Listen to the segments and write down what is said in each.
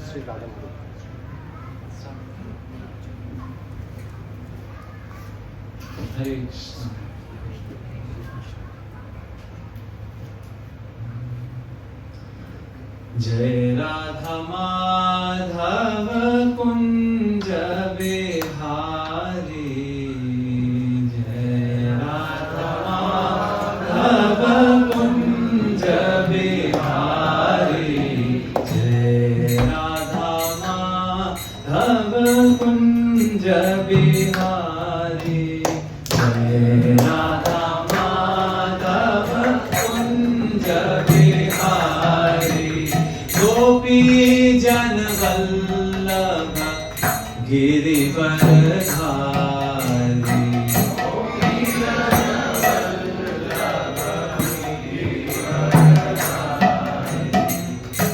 श्री राधा माधव। हरे कृष्ण। जय राधा माधव कुंज बिहारी, जय राधा माधव कुंज बिहारी, जय राधा माधव कुंज बिहारी, जय राधा माधव कुंज बिहारी, गोपी जन वल्लभ गिरिवरधारी,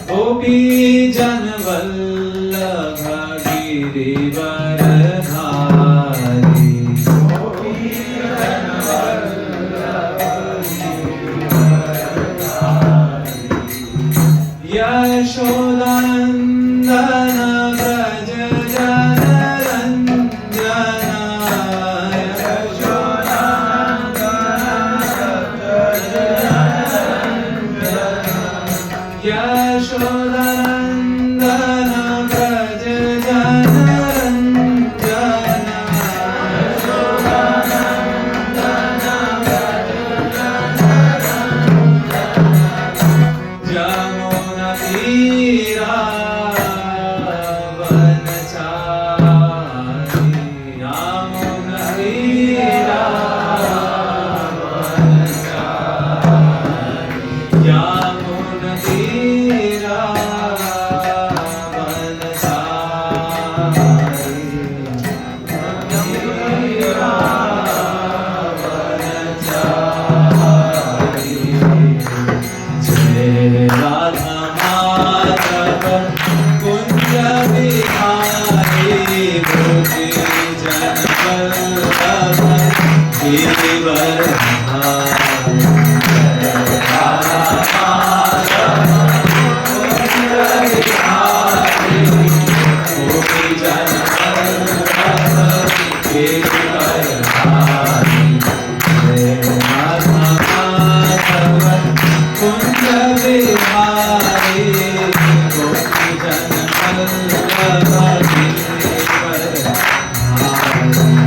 गोपी जन वल्लभ गिरिवरधारी, यशोदानंदन व्रज जनरंजना, यशोदानंदन व्रज जमुना तीरा वनचारी, यमुना तीरा वनचारी, यमुना तीरा वनचारी, तीरा वनचारी, जय राधा माधव कुंज बिहारी, गोपी जन वल्लभ गिरिवरधारी, जय राधा माधव कुंज बिहारी, गोपी जन वल्लभ गिरिवरधारी, जय राधा माधव कुंज बिहारी, गोपी जन वल्लभ गिरिवरधारी,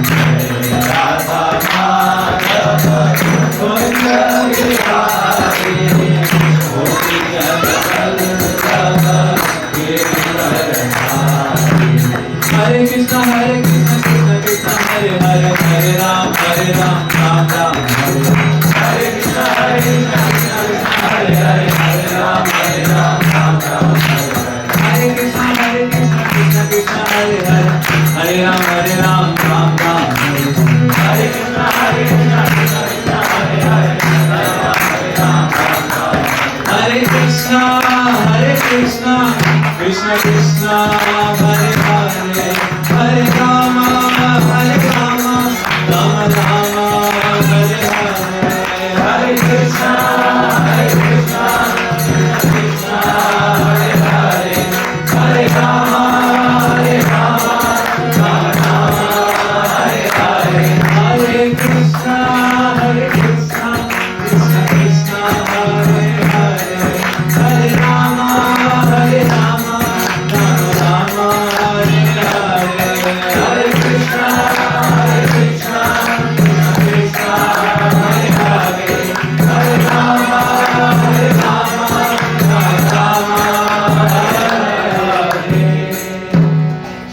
जय राधा माधव कुंज बिहारी, गोपी जन वल्लभ गिरिवरधारी। हरे कृष्ण कृष्ण कृष्ण हरे हरे, हरे राम राम राम हरे हरे, हरे कृष्ण कृष्ण हरे हरे, हरे राम राम राम हरे कृष्ण कृष्ण कृष्ण हरे हरे, हरे राम राम राम हरे हरे कृष्ण कृष्ण हरे हरे, हरे राम राम हरे कृष्ण कृष्ण कृष्ण हरे हरे, हरे राम राम राम हरे हरे, हरे कृष्ण कृष्ण कृष्ण हरे हरे, हरे राम राम राम हरे हरे, हरे कृष्ण कृष्ण कृष्ण हरे हरे, हरे राम राम राम हरे हरे, हरे कृष्ण कृष्ण कृष्ण हरे हरे, हरे राम राम राम हरे हरे।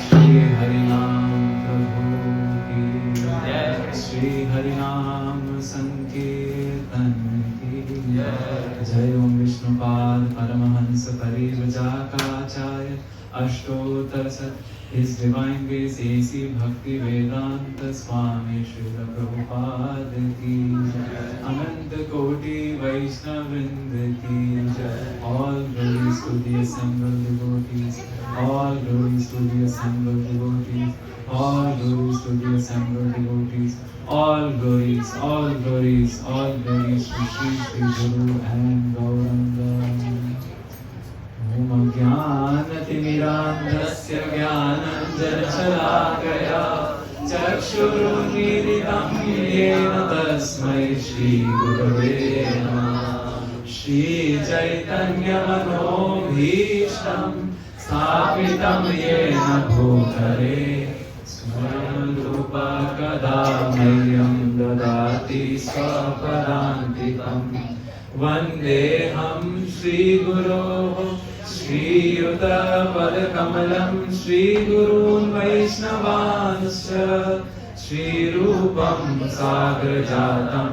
श्री हरिनाम प्रभु की जय, श्री हरिनाम संकीर्तन की जय, जय ओम विष्णुपाद परमहंस परिव्राजकाचार्य अष्टोत्तर सत His Divine Grace AC Bhakti Vedanta Swami Srila Prabhupada ki jai, Ananta Koti Vaishnav Vrinda ki jai, all glories to the assembled devotees, all glories to the assembled devotees, all glories to the assembled devotees, all glories, all glories, all glories to Shri Shri Guru and Gauranga. Om Jnanatimirandasya स्वान्तस्य ज्ञानञ्जनशलाकया चक्षुरुन्मीलितं येन तस्मै श्रीगुरवे नमः। श्रीचैतन्यमनोभीष्टं स्थापितं येन भूतले स्वयं रूपा कदा मह्यं ददाति स्वपदान्तिकं। वन्देऽहं श्रीगुरोः श्रीयुतपदकमलं श्रीगुरून् वैष्णवांश्च श्रीरूपं साग्रजातं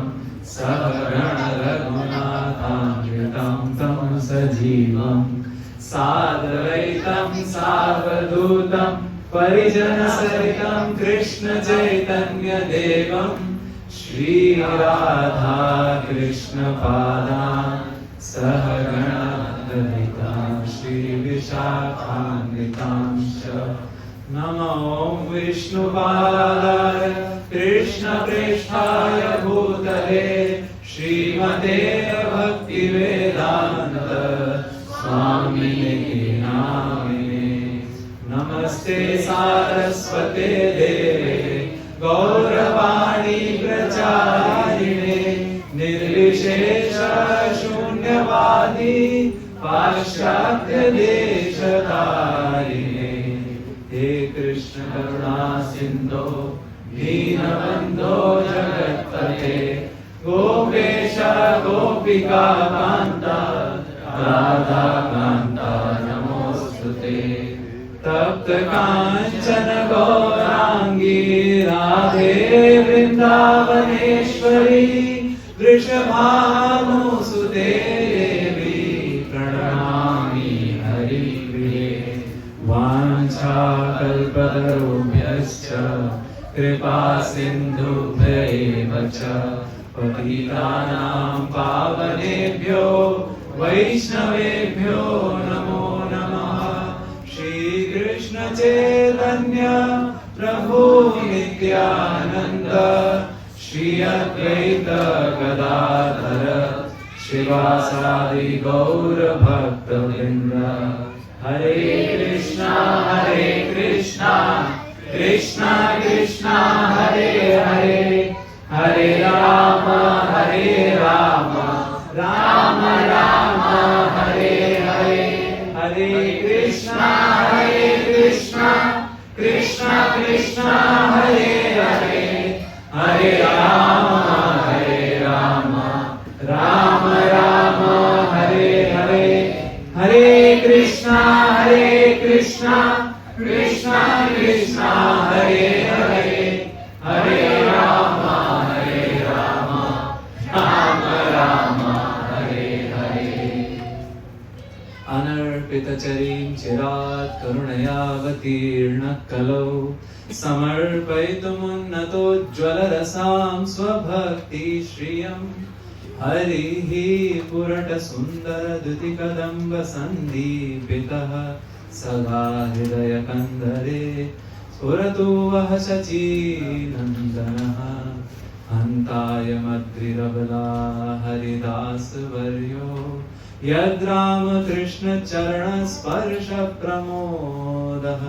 सहगण रघुनाथान्वितं तं सजीवं साद्वैतं सावधूतं परिजनसहितं कृष्णचैतन्यदेवं श्रीराधा कृष्णपादान् सहगण श्रीविशाखान्वितांश्च। नमो विष्णुपादाय कृष्णप्रेष्ठाय भूतले श्रीमते भक्तिवेदान्त स्वामिने नामिने। नमस्ते सारस्वते देवे गौरवाणी प्रचारिणे निर्विशेष शून्यवादी पाश्चात्य देशतारिणे। हे कृष्ण करुणा सिन्धो दीनबन्धो जगत्पते गोपेश गोपिका कान्ता राधा कान्ता नमोस्तुते। तप्त काञ्चन गौराङ्गी राधे वृन्दावनेश्वरी वृषभानुसुते देवी प्रणमामि हरिप्रिये। वाञ्छाकल्पतरुभ्यश्च कृपा सिन्धुभ्यैव च पतितानां पावनेभ्यो वैष्णवेभ्यो नमो नमः। श्रीकृष्ण चैतन्य प्रभु नित्यानन्द श्री अद्वैत गदाधर शिवासादि गौर भक्तवृन्द। हरे कृष्णा कृष्णा कृष्णा हरे हरे हरे राम राम राम हरे हरे। हरे कृष्णा कृष्णा कृष्णा हरे हरे हरे राम राम राम हरे हरे। हरे कृष्णा कृष्णा कृष्णा हरे हरे हरे राम राम राम हरे हरे। अनर्पितचरीं चिरात् करुणयावतीर्णः कलौ समर्पयितुमुन्नतोज्ज्वलरसां स्वभक्तिश्रियम्। हरिः पुरटसुन्दरद्युतिकदम्बसन्दीपितः सदा हृदयकन्दरे स्फुरतु वः शचीनन्दनः। हन्ताय मद्विरबला हरिदासवर्यो यद्रामकृष्णचरणस्पर्शप्रमोदः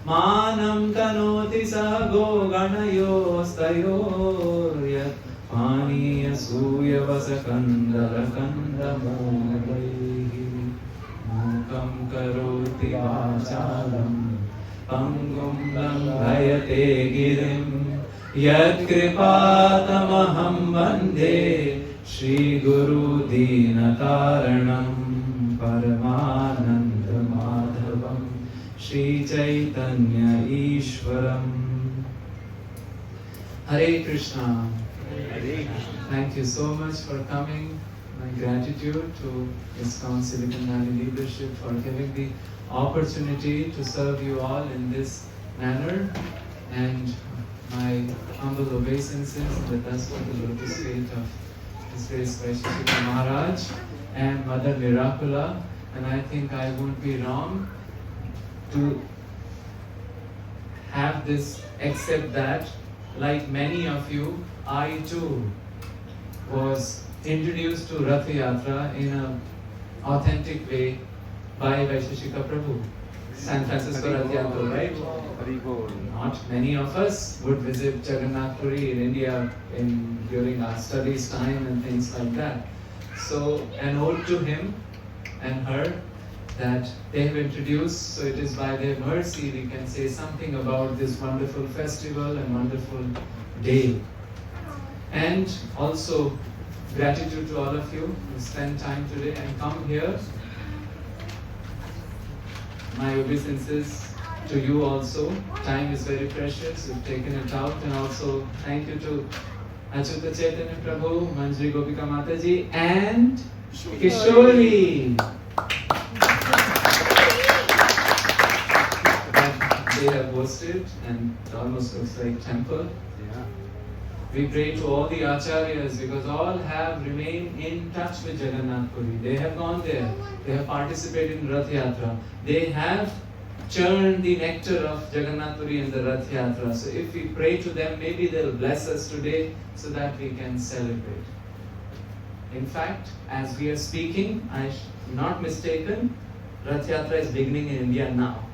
मानं तनोति स गोगणयोस्तयोर्यत् पानीयसूयवसकन्दलकन्दमोदैः। मूकं करोति वाचालं पङ्गुं लङ्घयते गिरिं यत्कृपातमहं वन्दे श्रीगुरुदीनतारणं परमानन्दमाधवं Sri Chaitanya ईश्वरम्। Hare Krishna. Thank you so much for coming. My gratitude to ISKCON Silicon Valley leadership for giving the opportunity to serve you all in this manner, and my humble obeisances in the dust of the lotus feet of His Grace Vaisheshika Maharaj and Mother Miracula. And I think I won't be wrong to have this, except that, like many of you, I too was introduced to Ratha-ya in an authentic way by Vaisheshika Prabhu. San Francisco Ratha-ya, right? Not many of us would visit Jagannath Puri in India during our studies time and things like that. So an ode to him and her that they have introduced, so it is by their mercy we can say something about this wonderful festival and wonderful day. And also gratitude to all of you who spend time today and come here. My obeisances to you also. Time is very precious, you've taken it out. And also thank you to Achyuta Chaitanya Prabhu, Manjri Gopika Mataji and Kishori. They have hosted and it almost looks like temple. We pray to all the acharyas because all have remained in touch with Jagannath Puri. They have gone there. They have participated in Ratha-yatra. They have churned the nectar of Jagannath Puri in the Ratha-yatra. So if we pray to them, maybe they'll bless us today so that we can celebrate. In fact, as we are speaking, I'm not mistaken, Ratha-yatra is beginning in India now.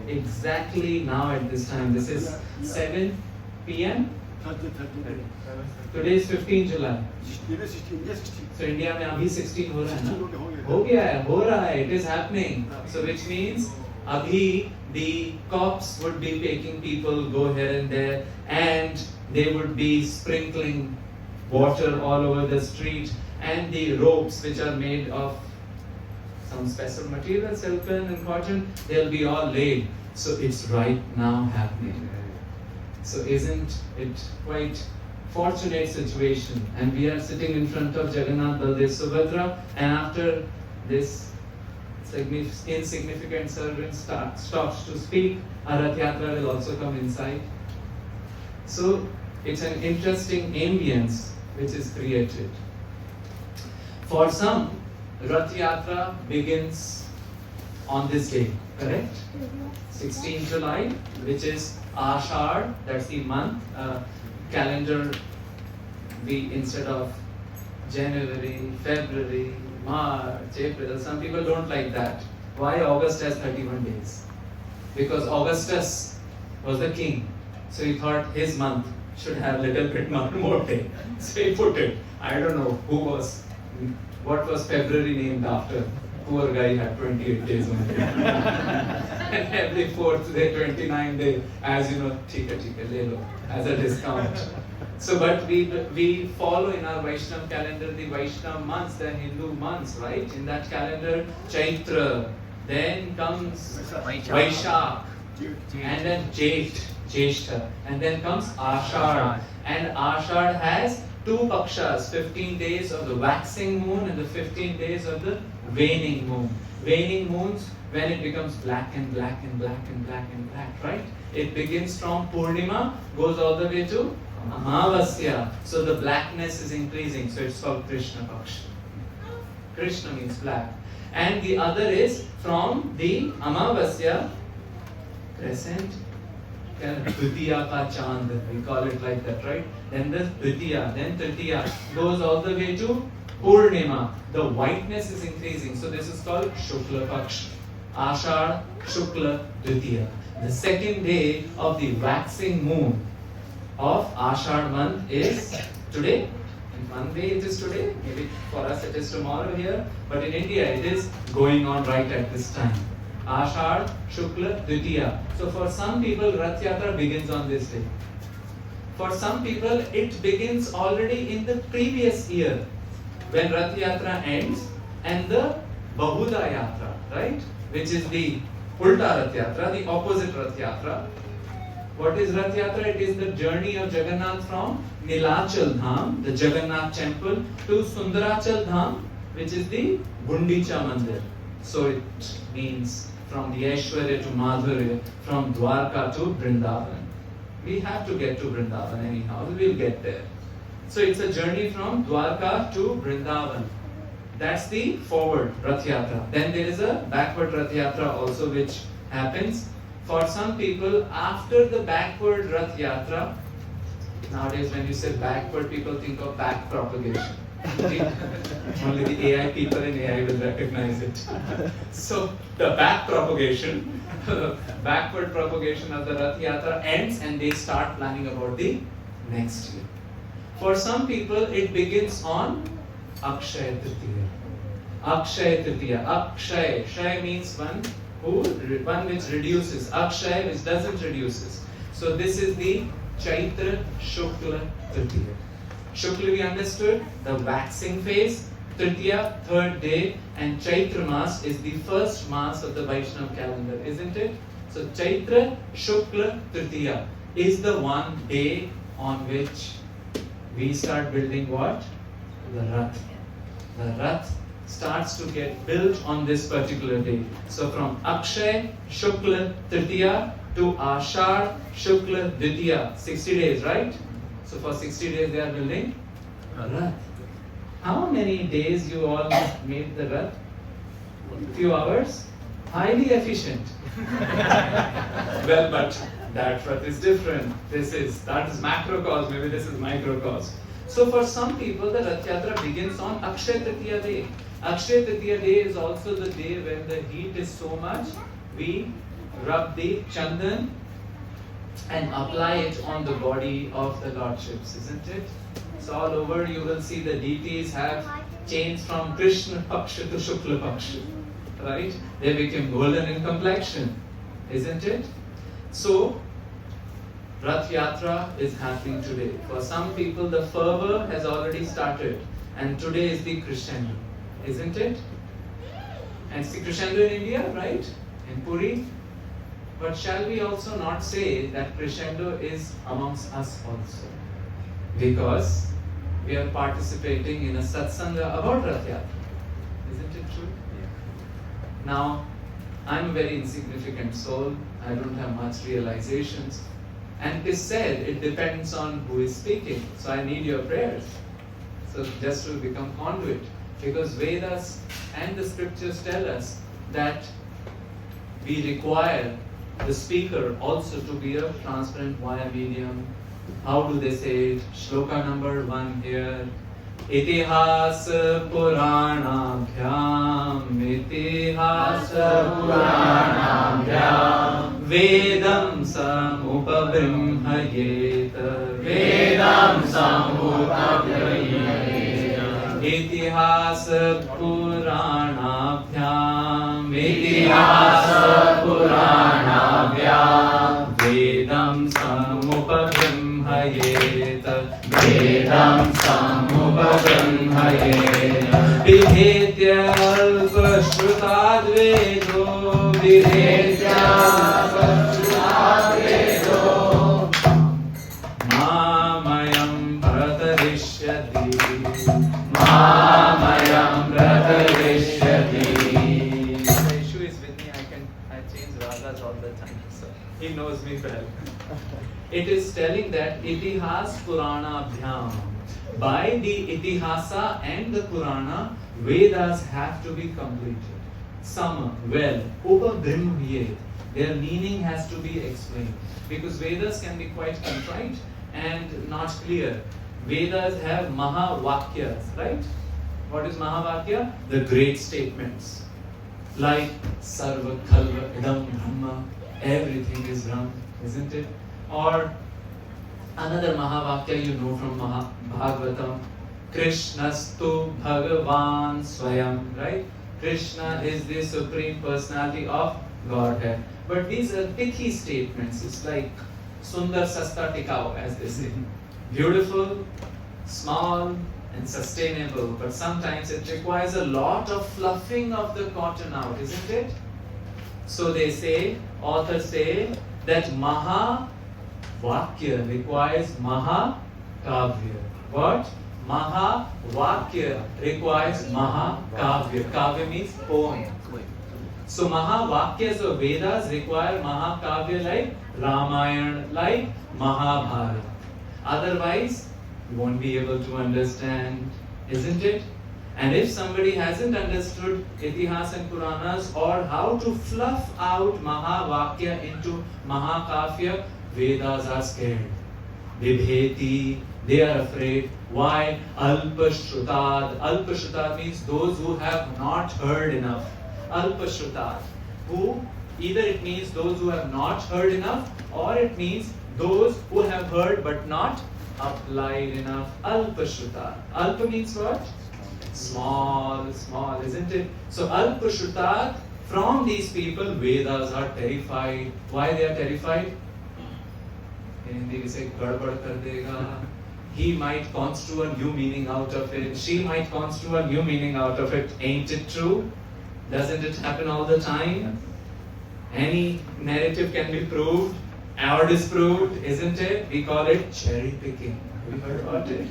Exactly now at this time. This is 7 p.m. Today is 15 July. So India में अभी 16 हो रहा है ना? हो गया है, हो रहा है. It is happening. So which means अभी the cops would be making people go here and there, and they would be sprinkling water all over the street, and the ropes which are made of some special material, silken and cotton, they'll be all laid. So it's right now happening. So isn't it quite fortunate situation? And we are sitting in front of Jagannath, Baldev, Subhadra, and after this insignificant servant stops to speak, our Rath-yatra will also come inside. So it's an interesting ambience which is created. For some, Rath-yatra begins on this day, correct? 16 July, which is Ashad, that's the month, calendar, we instead of January, February, March, April, some people don't like that. Why August has 31 days? Because Augustus was the king, so he thought his month should have a little bit more day. So he put it. I don't know what was February named after. Poor guy had 28 days only. And every 4th day, 29th day, as you know, tika le lo, as a discount. So, but we follow in our Vaishnava calendar the Vaishnava months, the Hindu months, right? In that calendar, Chaitra, then comes Vaishakh, and then Jeshta, and then comes Ashad. And Ashad has 2 pakshas, 15 days of the waxing moon and the 15 days of the waning moon. Waning moons, when it becomes black and black and black and black and black, right? It begins from Purnima, goes all the way to Amavasya. So the blackness is increasing. So it's called Krishna Paksha. Krishna means black. And the other is from the Amavasya crescent, Dvitiya ka Chand, we call it like that, right? Then the Dvitiya, then Tritiya goes all the way to Purnima. The whiteness is increasing. So this is called Shukla Paksha. Ashad Shukla Dvitiya. The second day of the waxing moon of Ashad month is today. In one way it is today, maybe for us it is tomorrow here, but in India it is going on right at this time. Ashad Shukla Dvitiya. So for some people Rath-yatra begins on this day. For some people it begins already in the previous year when Rath-yatra ends, and the Bahuda Yatra, right? Which is the Ulta Rath-yatra, the opposite Rath-yatra. What is Rath-yatra? It is the journey of Jagannath from Nilachal Dham, the Jagannath temple, to Sundarachal Dham, which is the Gundicha Mandir. So it means from the Aishwarya to Madhurya, from Dwarka to Vrindavan. We have to get to Vrindavan anyhow, we'll get there. So it's a journey from Dwarka to Vrindavan. That's the forward Rath-yatra. Then there is a backward Rath-yatra also which happens. For some people, after the backward Rath-yatra, nowadays when you say backward, people think of back propagation. Only the AI people in AI will recognize it. So the back propagation, backward propagation of the Ratha-yatra ends and they start planning about the next year. For some people, it begins on Akshaya Tritiya. Akshaya Tritiya. Akshaya. Shaya means one which reduces. Akshaya which doesn't reduces. So this is the Chaitra Shukla Tritiya. Shukla we understood, the waxing phase. Tritiya, third day, and Chaitra Mas is the first Mas of the Vaishnava calendar, isn't it? So Chaitra Shukla Tritiya is the one day on which we start building what? The Rath. The Rath starts to get built on this particular day. So from Akshay Shukla Tritiya to Ashar Shukla Dvitiya, 60 days, right? So for 60 days they are building a Rath. How many days you all made the Rath? Few hours? Highly efficient. Well, but that Rath is different. That is macrocosm, maybe this is microcosm. So for some people, the Rath Yatra begins on Akshaya Tritiya day. Akshaya Tritiya day is also the day when the heat is so much, we rub the chandan and apply it on the body of the lordships, isn't it? So all over you will see the deities have changed from Krishna Paksha to Shukla Paksha, right? They became golden in complexion, isn't it? So Rath Yatra is happening today. For some people the fervor has already started and today is the crescendo, isn't it? And it's the crescendo in India, right? In Puri. But shall we also not say that crescendo is amongst us also? Because we are participating in a satsanga about Rath Yatra. Isn't it true? Yeah. Now, I'm a very insignificant soul. I don't have much realizations. And it is said it depends on who is speaking. So I need your prayers. So just to become conduit. Because Vedas and the scriptures tell us that we require the speaker also to be a transparent via medium. How do they say it? Shloka number 1 here. Itihas Puranabhyam Vedam Samupabrimhayet Itihas Puranabhyam Vedam Samupabrimhayet Vidhetya Alpashrutadvedo Mamayam Pratarishyati Yeshu is with me, I change ragas all the time, so he knows me well. It is telling that Itihas Purana Bhyam. By the Itihasa and the Purana, Vedas have to be completed. Sama, well, Upabrimhyet. Their meaning has to be explained. Because Vedas can be quite contrite and not clear. Vedas have Mahavakyas, right? What is Mahavakya? The great statements. Like Sarva Khalva Idam Brahma. Everything is Brahma, isn't it? Or another Mahavakya you know from Bhagavatam. Krishnastu Bhagavan Swayam, right? Krishna is the Supreme Personality of Godhead. But these are pithy statements. It's like Sundar Sasta Tikau, as they say. Beautiful, small, and sustainable. But sometimes it requires a lot of fluffing of the cotton out, isn't it? So they say, authors say, that Mahavakya requires Mahakavya. What? Mahavakya requires Mahakavya. Kavya means poem. So Mahavakyas of Vedas require Mahakavya like Ramayana, like Mahabharata. Otherwise, you won't be able to understand, isn't it? And if somebody hasn't understood Itihas and Puranas or how to fluff out Mahavakya into Mahakavya, Vedas are scared. Bibheti, they are afraid. Why? Alpashrutad. Alpashrutad means those who have not heard enough. Alpashrutad. Who? Either it means those who have not heard enough, or it means those who have heard but not applied enough. Alpashrutad. Alpa means what? Small, small, isn't it? So Alpashrutad, from these people, Vedas are terrified. Why they are terrified? In Hindi we say, gadbad kar dega. He might construe a new meaning out of it. She might construe a new meaning out of it. Ain't it true? Doesn't it happen all the time? Any narrative can be proved or disproved, isn't it? We call it cherry picking. Have you heard about it?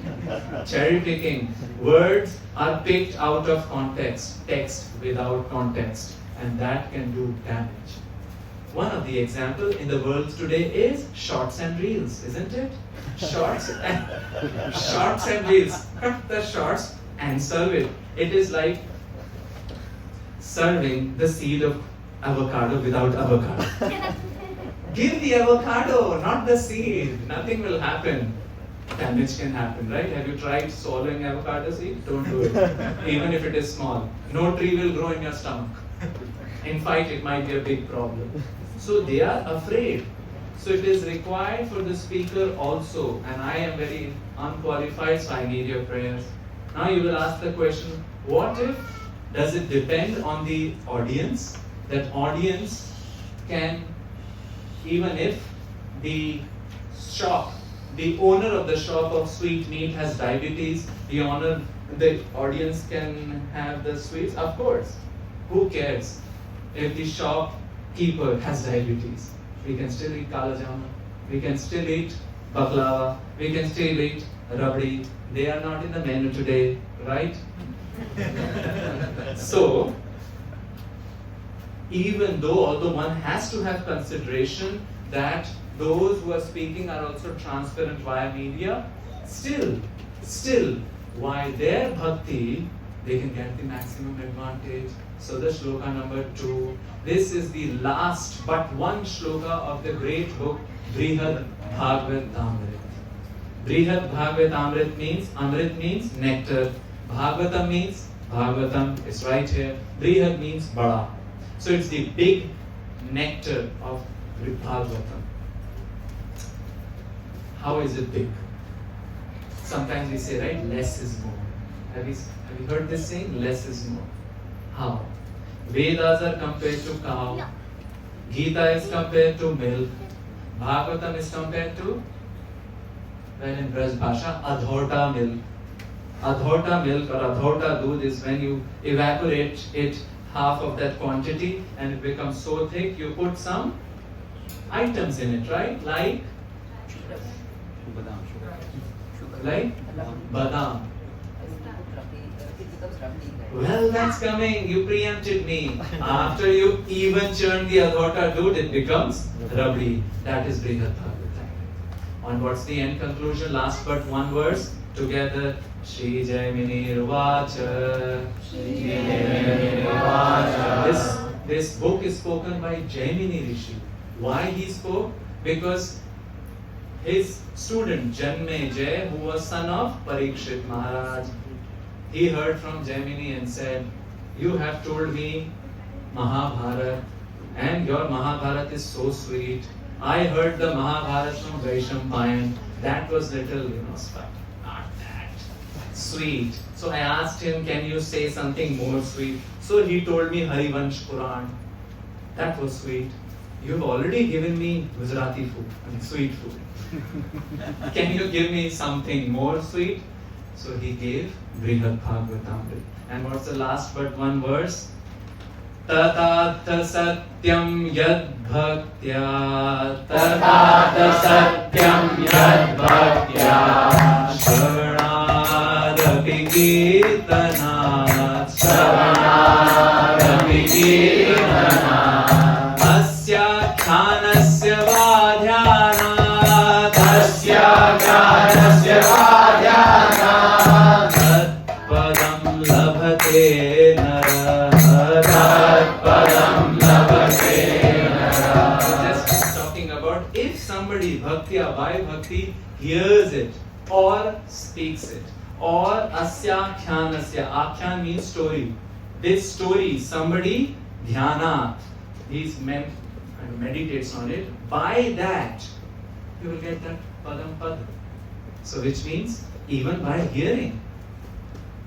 Cherry picking. Words are picked out of context, text without context, and that can do damage. One of the examples in the world today is shorts and reels, isn't it? Shorts and reels. Cut the shorts and serve it. It is like serving the seed of avocado without avocado. Give the avocado, not the seed. Nothing will happen. Damage can happen, right? Have you tried swallowing avocado seed? Don't do it. Even if it is small. No tree will grow in your stomach. In fact, it might be a big problem. So they are afraid. So it is required for the speaker also, and I am very unqualified, so I need your prayers. Now you will ask the question, what if, does it depend on the audience? That audience can, even if the shop, the owner of the shop of sweet meat has diabetes, the audience can have the sweets? Of course. Who cares if the shopkeeper has diabetes? We can still eat kala jamun, we can still eat baklava, we can still eat rabdi. They are not in the menu today, right? So, even though, although one has to have consideration that those who are speaking are also transparent via media, still, why their bhakti, they can get the maximum advantage. So the shloka number 2, this is the last but one shloka of the great book Brihad Bhagavatamrit. Brihad Bhagavatamrit means, Amrit means nectar. Bhagavatam means, Bhagavatam is right here. Brihad means bada. So it's the big nectar of Bhagavatam. How is it big? Sometimes we say, right, less is more. Have you heard this saying? Less is more. How? Vedas are compared to cow. No. Gita is compared to milk. Bhagavatam is compared to, well, in Braj Bhasha, adhota milk. Adhota milk or adhota doodh is when you evaporate it half of that quantity and it becomes so thick, you put some items in it, right? Like badam. Well, that's coming. You preempted me. After you even churn the adhota doodh, it becomes rabdi. That is Brihad Bhagavatam. And what's the end conclusion? Last but one verse. Together. Shri Jaimini Vacha. This book is spoken by Jaimini Rishi. Why he spoke? Because his student Janmejay, who was son of Parikshit Maharaj, he heard from Jaimini and said, you have told me Mahabharat, and your Mahabharat is so sweet. I heard the Mahabharat from Vaishampayan. That was little, not that sweet. So I asked him, can you say something more sweet? So he told me Harivamsa Puran. That was sweet. You've already given me Gujarati food, sweet food. Can you give me something more sweet? So he gave Brihad Bhagavatamrit. And what's the last but one verse? Tatata satyam yad bhaktya. Tatata satyam yad bhaktya. Shravanaadapi kirtanat. Shravanaadapi kirtanat. Asya khanasya vadhyanat. Asya khanasya vadhyanat. Padam labhate nara. Padam labhate nara. Just talking about What if somebody, bhaktya, by bhakti, hears it or speaks it? Or asya khyanasya. Akhyan means story. This story, somebody dhyana, he meditates on it. By that, you will get that padam pad. So which means even by hearing.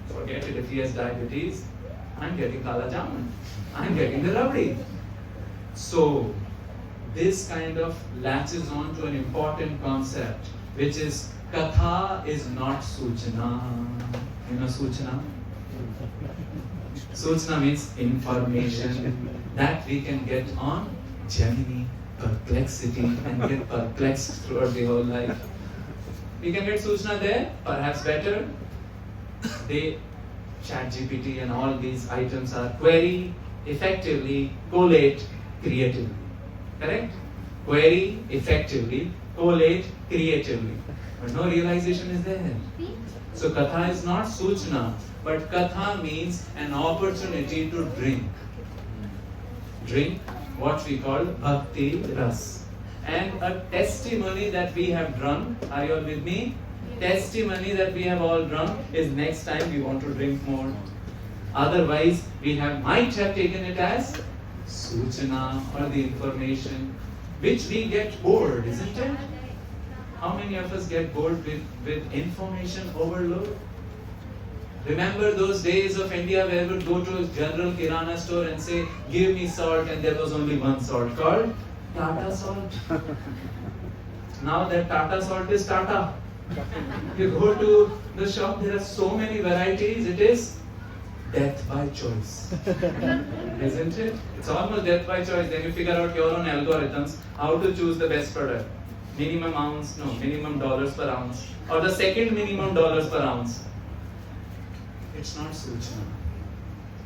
Forget it, if he has diabetes, I'm getting kala jamun. I'm getting the rabdi. So this kind of latches on to an important concept, which is katha is not suchana. You know suchana? Suchana means information that we can get on Gemini, perplexity, and get perplexed throughout the whole life. We can get suchana there, perhaps better. They, ChatGPT and all these items are query effectively, collate creatively. Correct? Query effectively, collate creatively. But no realization is there. So katha is not suchna, but katha means an opportunity to drink. Drink what we call bhakti ras. And a testimony that we have drunk, are you all with me? Testimony that we have all drunk is next time we want to drink more. Otherwise, we might have taken it as suchana or the information, which we get bored, isn't it? How many of us get bored with information overload? Remember those days of India where we would go to a general kirana store and say, give me salt, and there was only one salt called Tata salt. Now that Tata salt is Tata. You go to the shop, there are so many varieties, it is death by choice. Isn't it? It's almost death by choice. Then you figure out your own algorithms, how to choose the best product. Minimum dollars per ounce. Or the second minimum dollars per ounce. It's not suchana.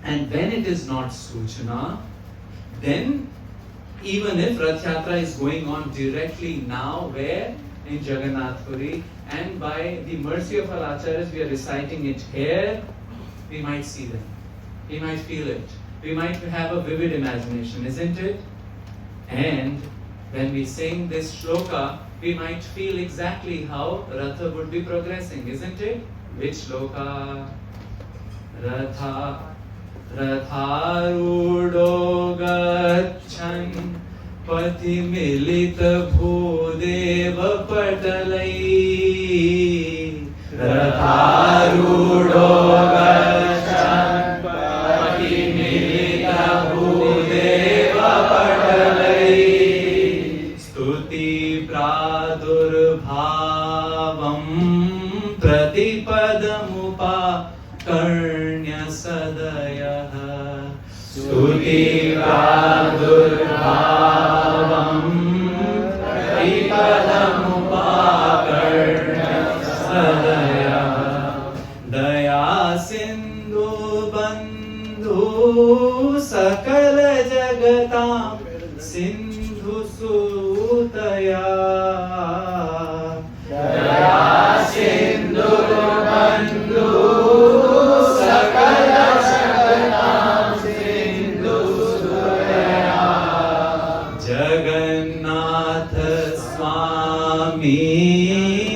And when it is not suchana, then even if Rath Yatra is going on directly now, where? In Jagannath Puri, and by the mercy of our acharyas, we are reciting it here, we might see them. We might feel it. We might have a vivid imagination, isn't it? And when we sing this shloka, we might feel exactly how Ratha would be progressing, isn't it? Which shloka? Ratharudo gachan pati milita bhudeva patalai. Ratharudo gachan pati milita bhudeva patalai. Stuti pradurbhavam pratipadamupa karnya sadayah. Stuti pradurбhavam pratipadamupākarnya sadayah. Daya sindhu bandhu sakala jagatam sindhu sutaya. Daya sindhu bandhu sakala jagatam sindhu sutaya. Jagannatha Swami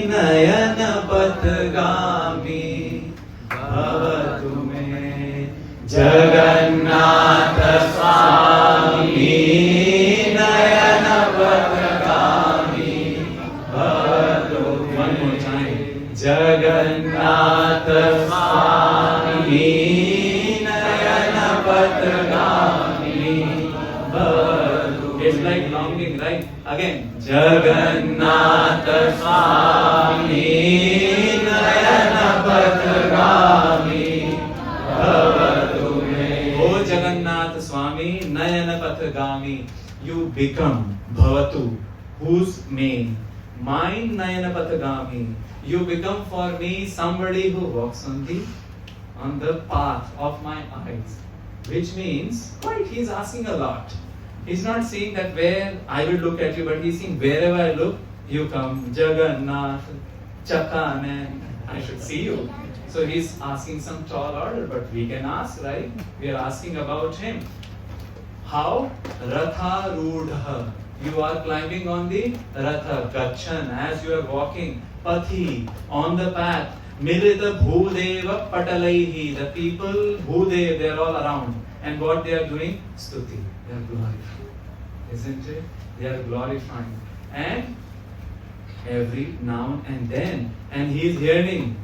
nayana patgami bhavatu me. Jagannatha Swami nayana patgami bhavatu me. One more time. Jagannatha Swami nayana patgami bhavatu. It's like longing, right? Again. Jagannatha Swami nayana patgami bhavatu me. Oh Jagannath Swami nayana patgami, you become bhavatu, whose main? Mine nayana patgami. You become for me somebody who walks on the path of my eyes. Which means, quite, he's asking a lot. He's not saying that where I will look at you, but he's saying wherever I look, you come. Jagannath, Chakanan, I should see you. So he's asking some tall order, but we can ask, right? We are asking about him. How? Ratha Rudha. You are climbing on the Ratha, Gachan, as you are walking, Pathi, on the path. Milita Bhudeva Patalaihi. The people, Bhudev, they are all around. And what they are doing? Stuti. They are glorifying. Isn't it? They are glorifying. And every now and then. And he is hearing.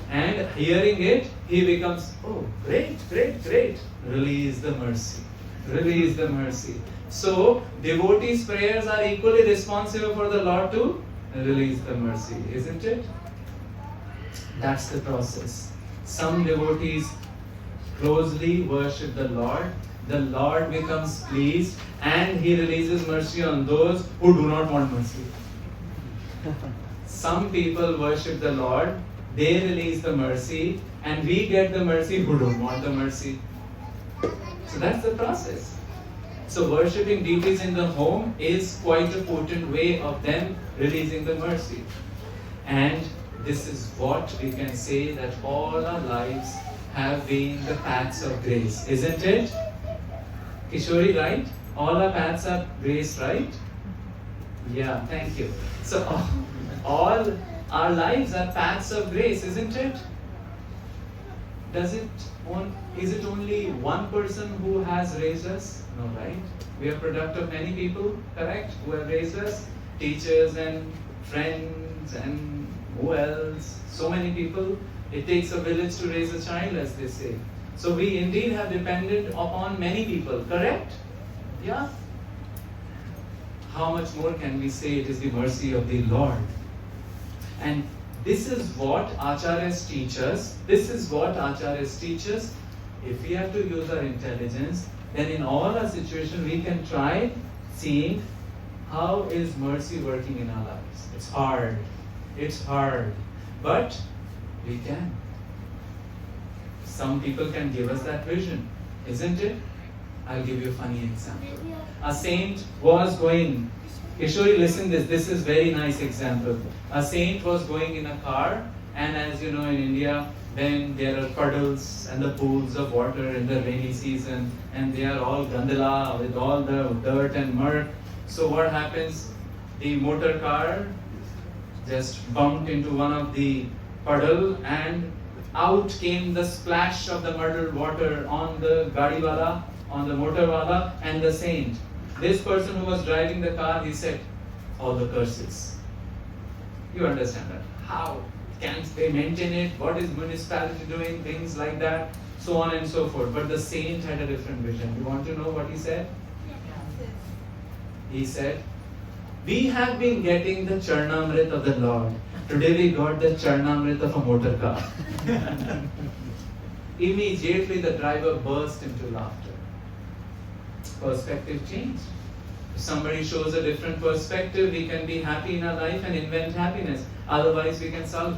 And hearing it, he becomes, oh, great, great, great. Release the mercy. Release the mercy. So, devotees' prayers are equally responsible for the Lord to release the mercy, isn't it? That's the process. Some devotees closely worship the Lord becomes pleased, and He releases mercy on those who do not want mercy. Some people worship the Lord, they release the mercy, and we get the mercy who don't want the mercy. So that's the process. So worshipping deities in the home is quite a potent way of them releasing the mercy. And this is what we can say that all our lives have been the paths of grace, isn't it? Kishori, right? All our paths are grace, right? Yeah, thank you. So all our lives are paths of grace, isn't it? Is it only one person who has raised us? No, right? We are product of many people, correct? Who have raised us? Teachers and friends and who else? So many people. It takes a village to raise a child, as they say. So we indeed have depended upon many people, correct? Yeah? How much more can we say it is the mercy of the Lord? And this is what Acharyas teach us. This is what Acharyas teach us. If we have to use our intelligence, then in all our situations we can try seeing how is mercy working in our lives. It's hard. It's hard. But we can. Some people can give us that vision, isn't it? I'll give you a funny example. A saint was going, Kishori, listen this is very nice example. A saint was going in a car, and as you know in India, then there are puddles and the pools of water in the rainy season, and they are all gandala with all the dirt and mud. So what happens? The motor car just bumped into one of the puddle, and out came the splash of the muddled water on the gadiwala, on the motorwala, and the saint. This person who was driving the car, he said, all the curses. You understand that? How can they maintain it? What is municipality doing? Things like that, so on and so forth. But the saint had a different vision. You want to know what he said? Yes. He said, we have been getting the Charnamrit of the Lord. Today we got the Charnamrit of a motor car. Immediately the driver burst into laughter. Perspective changed. If somebody shows a different perspective, we can be happy in our life and invent happiness. Otherwise we can sulk.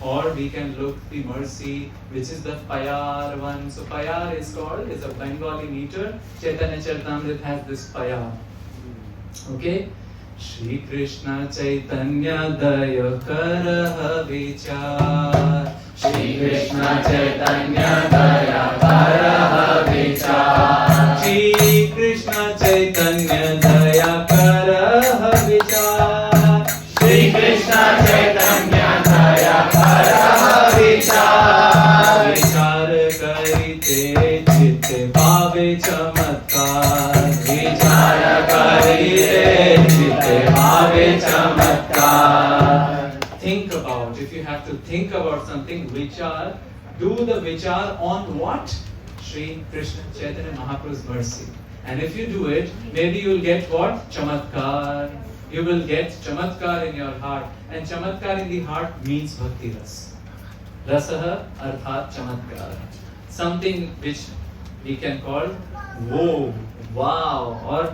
Or we can look the mercy, which is the Payar one. So Payar is a Bengali meter. Chaitanya Charitamrita has this Payar. Okay? Shri Krishna Chaitanya Daya Karaha Vichar. Shri Krishna Chaitanya Daya Karaha Vichar. Shri Krishna Chaitanya Daya Karaha Vichar. Shri Krishna Chaitanya Daya Karaha Vichar. Vichar karite chitte bhave chamatkar. Vichar karite chitte bhave chamatkar. Think about, if you have to think about something, vichar, do the vichar on what? Shri Krishna Chaitanya Mahaprabhu's mercy. And if you do it, maybe you will get what? Chamatkar. You will get chamatkar in your heart. And chamatkar in the heart means bhakti ras. Rasaha arthat chamatkar. Something which we can call whoa, wow, or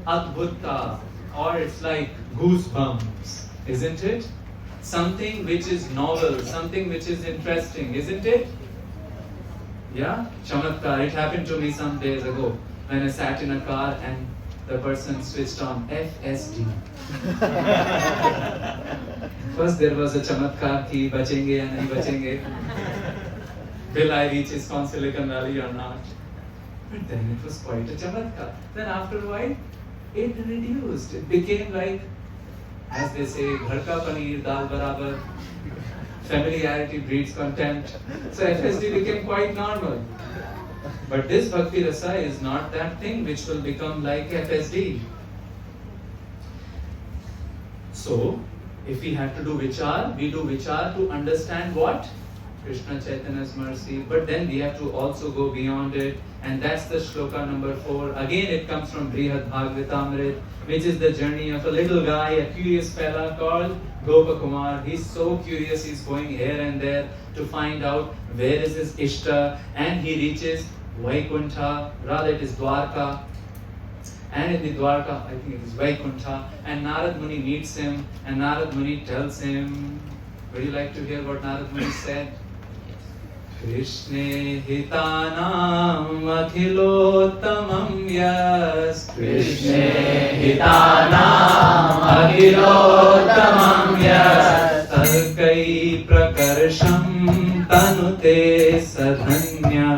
adbhuta, or it's like goosebumps, isn't it? Something which is novel, something which is interesting, isn't it? Yeah? Chamatkar. It happened to me some days ago when I sat in a car and the person switched on FSD. First there was a chamatkar ki bachenge ya nahi bachenge. Will I reach ISKCON Silicon Valley or not? But then it was quite a chamatkar. Then after a while, it reduced. It became like, as they say, ghar ka paneer dal barabar. Familiarity breeds contempt. So FSD became quite normal. But this Bhakti Rasa is not that thing which will become like FSD. So, if we have to do vichar, we do vichar to understand what? Krishna Chaitanya's mercy. But then we have to also go beyond it. And that's the shloka number 4. Again, it comes from Brihad Bhagavatamrit, which is the journey of a little guy, a curious fella called Gopakumar. He's so curious, he's going here and there to find out where is his Ishta. And he reaches Vaikuntha, rather it is Dwarka. And in the Dwarka, I think it is Vaikuntha. And Narad Muni meets him, and Narad Muni tells him, would you like to hear what Narad Muni said? Krishne hitanam akhilottamam yas. Krishne hitanam akhilottamam yas. Tarkai prakarsham tanute sadhanya.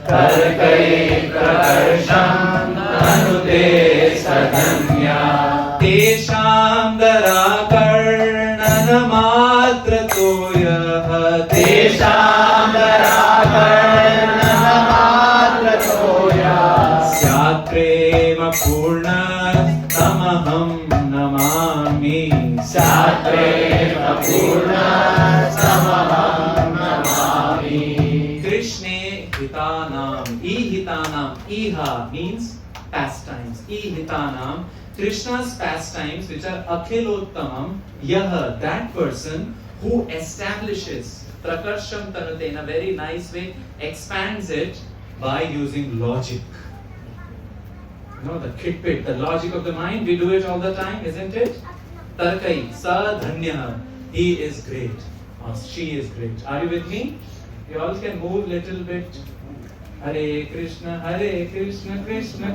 Tarkai prakarsham tanute sadhanya. Tesham darakarnana matra toya. Tesham darakarnana matra toya. Syat prema purna tamaham namami. Syat prema purna tamaham namami. Krishne hitanam. Hitanam. Iha means pastimes. Hitanam. Krishna's pastimes, which are akhilottamam, yaha, that person who establishes prakarsham tanute in a very nice way, expands it by using logic. You know, the kitpit, the logic of the mind, we do it all the time, isn't it? Tarkai, sadhanya, he is great, or she is great. Are you with me? You all can move little bit. Hare Krishna, Krishna Krishna,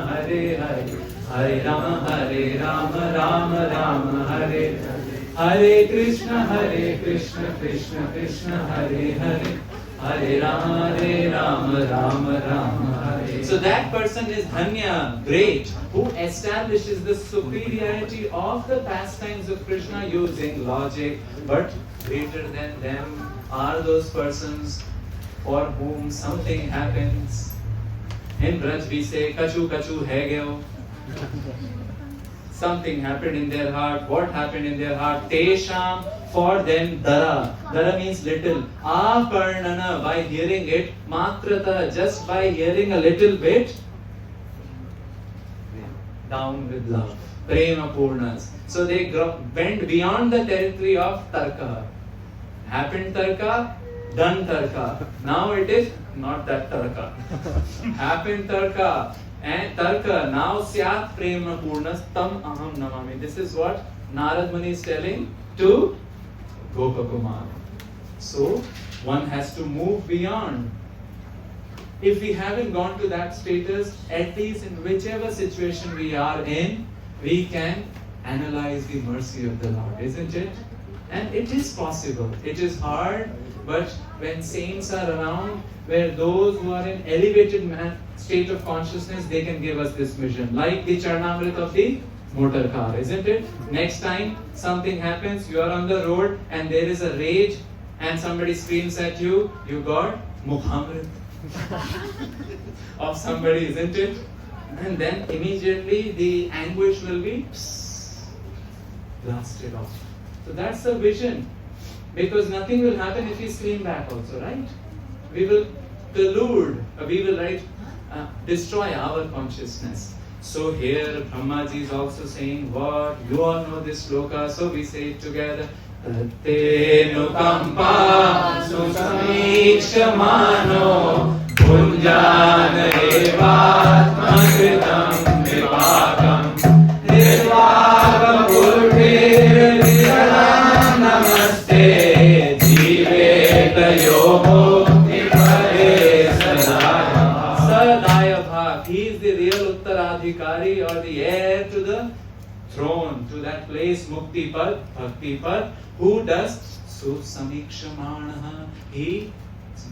Hare Hare, Hare Rama, Rama Rama, Hare Hare. Hare Krishna, Krishna Krishna, Hare Hare, Hare Rama, Rama Rama, Hare. So that person is Dhanya, great, who establishes the superiority of the pastimes of Krishna using logic. But greater than them are those persons for whom something happens. In Braj we say, Kachu Kachu hai gayo. Something happened in their heart. What happened in their heart? Tesham, for them, Dara. Dara means little. Akarnana, by hearing it. Matrata, just by hearing a little bit. Down with love. Prema Purnas. So they went beyond the territory of Tarka. Happened Tarka, done Tarka. Now it is not that Tarka. Happened Tarka. And Tarka, now Syat Prema Purnas Tam Aham Namami. This is what Narad Muni is telling to Gopakumar. So, one has to move beyond. If we haven't gone to that status, at least in whichever situation we are in, we can analyze the mercy of the Lord, isn't it? And it is possible. It is hard, but when saints are around, where those who are in elevated state of consciousness, they can give us this vision. Like the Charnamrit of the motor car, isn't it? Next time something happens, you are on the road and there is a rage and somebody screams at you, you got Mukhamrit of somebody, isn't it? And then immediately the anguish will be blasted off. So that's the vision. Because nothing will happen if we scream back also, right? We will delude, we will destroy our consciousness. So here Brahmaji is also saying what? You all know this sloka, so we say it together. Tate nukampa susamikshamano bhunjana evatmakritam vipakam nirvagam purvir niranam namaste jivetayo mukti pare sadaya bhak. He is the real Uttaradhikari or the heir to the throne, to that place, Mukti Pad, Bhakti Pad. Who does? Su Samikshamanaha. He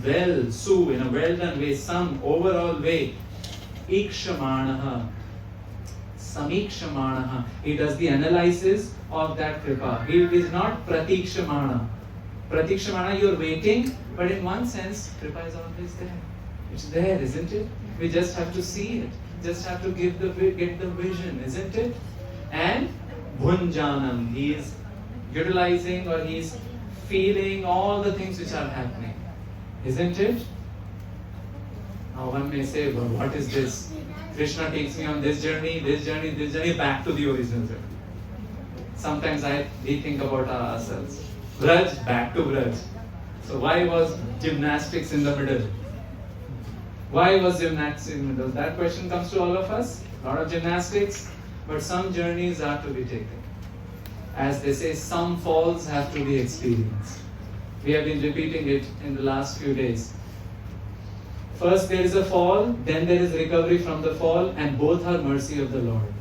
well, Su in a well done way, some overall way. Ikshamanaha. Samikshamanaha. He does the analysis of that kripa. He is not Pratikshamana. Pratikshamana, you're waiting, but in one sense, kripa is always there. It's there, isn't it? We just have to see it. Just have to get the vision, isn't it? And Bhunjanam, he is utilizing or he is feeling all the things which are happening, isn't it? Now one may say, well, what is this? Krishna takes me on this journey, back to the original journey. Sometimes we think about ourselves. Braj, back to Braj. So why was gymnastics in the middle? Why was gymnastics in the middle? That question comes to all of us. A lot of gymnastics, but some journeys are to be taken. As they say, some falls have to be experienced. We have been repeating it in the last few days. First there is a fall, then there is recovery from the fall, and both are mercy of the Lord.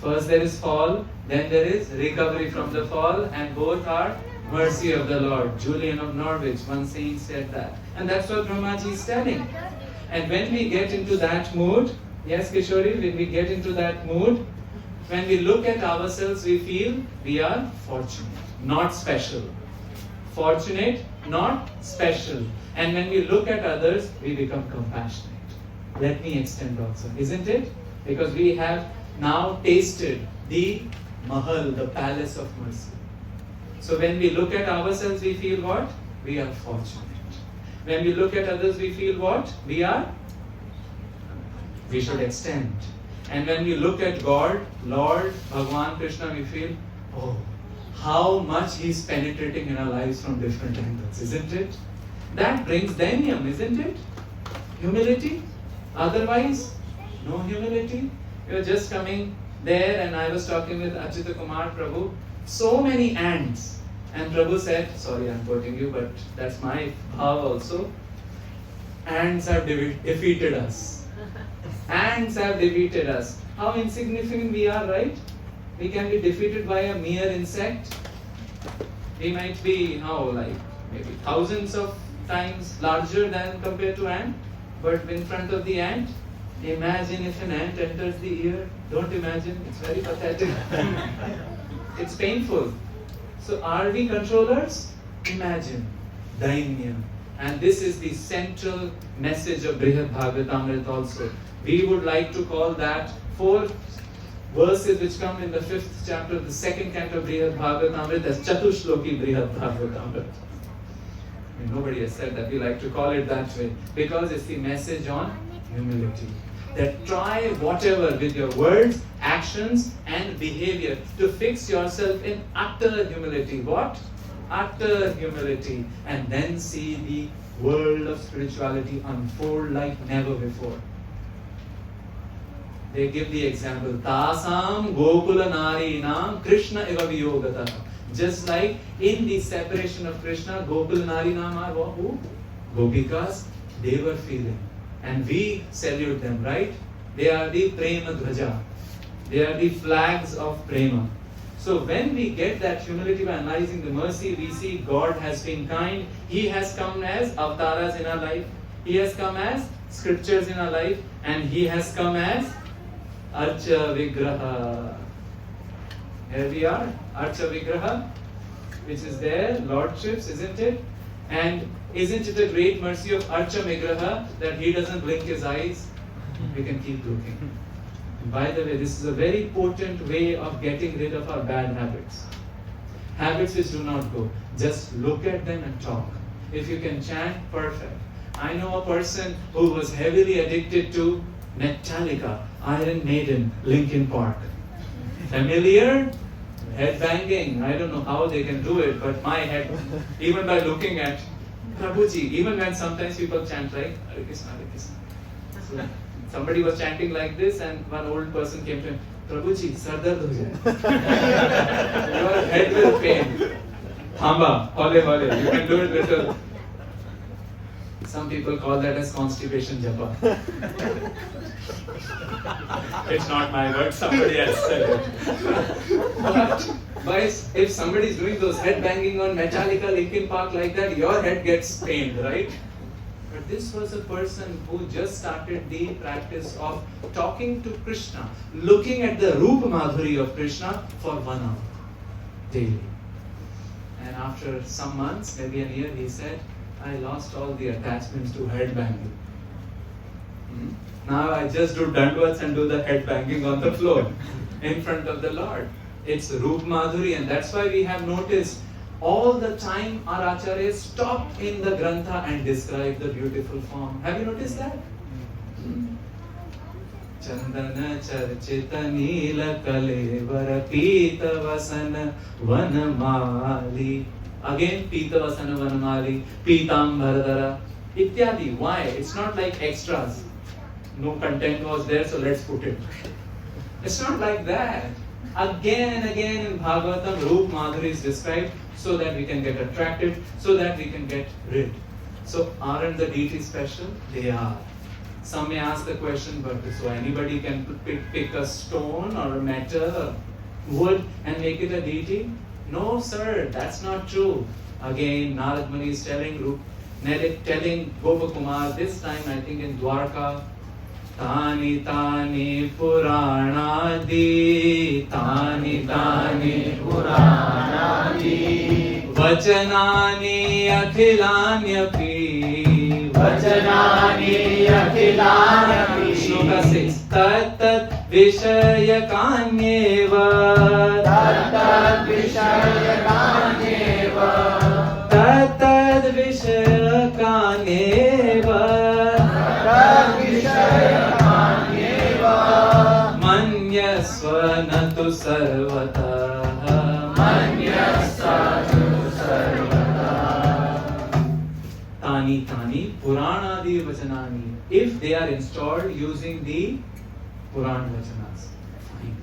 First there is fall, then there is recovery from the fall, and both are mercy of the Lord. Julian of Norwich, one saint, said that. And that's what Brahmaji is telling. And when we get into that mood, yes Kishori, when we get into that mood, when we look at ourselves, we feel we are fortunate, not special. Fortunate, not special. And when we look at others, we become compassionate. Let me extend also, isn't it? Because we have now tasted the Mahal, the palace of mercy. So when we look at ourselves, we feel what? We are fortunate. When we look at others, we feel what? We should extend. And when we look at God, Lord, Bhagwan, Krishna, we feel, oh, how much He is penetrating in our lives from different angles, isn't it? That brings dainyam, isn't it? Humility. Otherwise, no humility. You are just coming there, and I was talking with Achyuta Kumar Prabhu, so many ants. And Prabhu said, sorry I'm quoting you, but that's my bhav also. Ants have defeated us. Ants have defeated us. How insignificant we are, right? We can be defeated by a mere insect. We might be, maybe thousands of times larger than compared to ant. But in front of the ant, imagine if an ant enters the ear. Don't imagine, it's very pathetic. It's painful. So are we controllers? Imagine. Dainya. And this is the central message of Brihad Bhagavatamrita also. We would like to call that 4 verses which come in the 5th chapter of the 2nd canto of Brihad Bhagavatamrita as Chatushloki Brihad Bhagavatamrita. Nobody has said that. We like to call it that way because it's the message on humility. That try whatever with your words, actions and behavior to fix yourself in utter humility. What? Utter humility. And then see the world of spirituality unfold like never before. They give the example, Tasam Gokula Narinam Krishna Eva Viyogata. Just like in the separation of Krishna, Gokula Narinam are who? Gopikas, they were feeling. And we salute them, right? They are the Prema Dhwaja. They are the flags of Prema. So when we get that humility by analyzing the mercy, we see God has been kind. He has come as avatars in our life. He has come as scriptures in our life. And He has come as Archa Vigraha. Here we are, Archa Vigraha, which is there, Lordships, isn't it? And isn't it a great mercy of Archa Vigraha that He doesn't blink His eyes? We can keep looking. And by the way, this is a very potent way of getting rid of our bad habits. Habits which do not go. Just look at them and talk. If you can chant, perfect. I know a person who was heavily addicted to Metallica, Iron Maiden, Linkin Park. Familiar? Head banging. I don't know how they can do it, but my head, even by looking at Prabhuji, even when sometimes people chant like Hare Krishna, Hare Krishna. So, somebody was chanting like this, and one old person came to him, Prabhuji, sar dard ho jaye. Your head will pain. Thamba, hole hole. You can do it little. Some people call that as constipation japa. It's not my word, somebody else said it. But if somebody is doing those head banging on Metallica, Linkin Park like that, your head gets pained, right? But this was a person who just started the practice of talking to Krishna, looking at the Rupa Madhuri of Krishna for 1 hour daily. And after some months, maybe a year, he said, I lost all the attachments to head banging. Now I just do dandavats and do the head banging on the floor in front of the Lord. It's Rupa Madhuri, and that's why we have noticed all the time our acharyas stop in the grantha and describe the beautiful form. Have you noticed that? Chandana charchita neela kalevara pita vasana vanamali. Again, pita vasana vanamali, pitambharadara, ityadi. Why? It's not like extras. No content was there, so let's put it. It's not like that. Again and again in Bhagavatam, Rupa Madhuri is described so that we can get attracted, so that we can get rid. So aren't the deities special? They are. Some may ask the question, but so anybody can pick a stone or a metal or wood and make it a deity? No, sir, that's not true. Again, Narad Muni is telling Gopakumar, this time I think in Dwarka, Tani tani puranadi, tani tani puranadi, vachanani akhilanyapi, vachanani akhilanyapi. Shloka 6. Tat tat vishayakanyeva, tat tat vishayakanyeva, tat tat vishayakanyeva, tat vishayakanyeva. Manyasvanatu sarvataha, manyasvanatu sarvataha. Tani tani puranadi vachanani. If they are installed using the Puran vachanas, fine.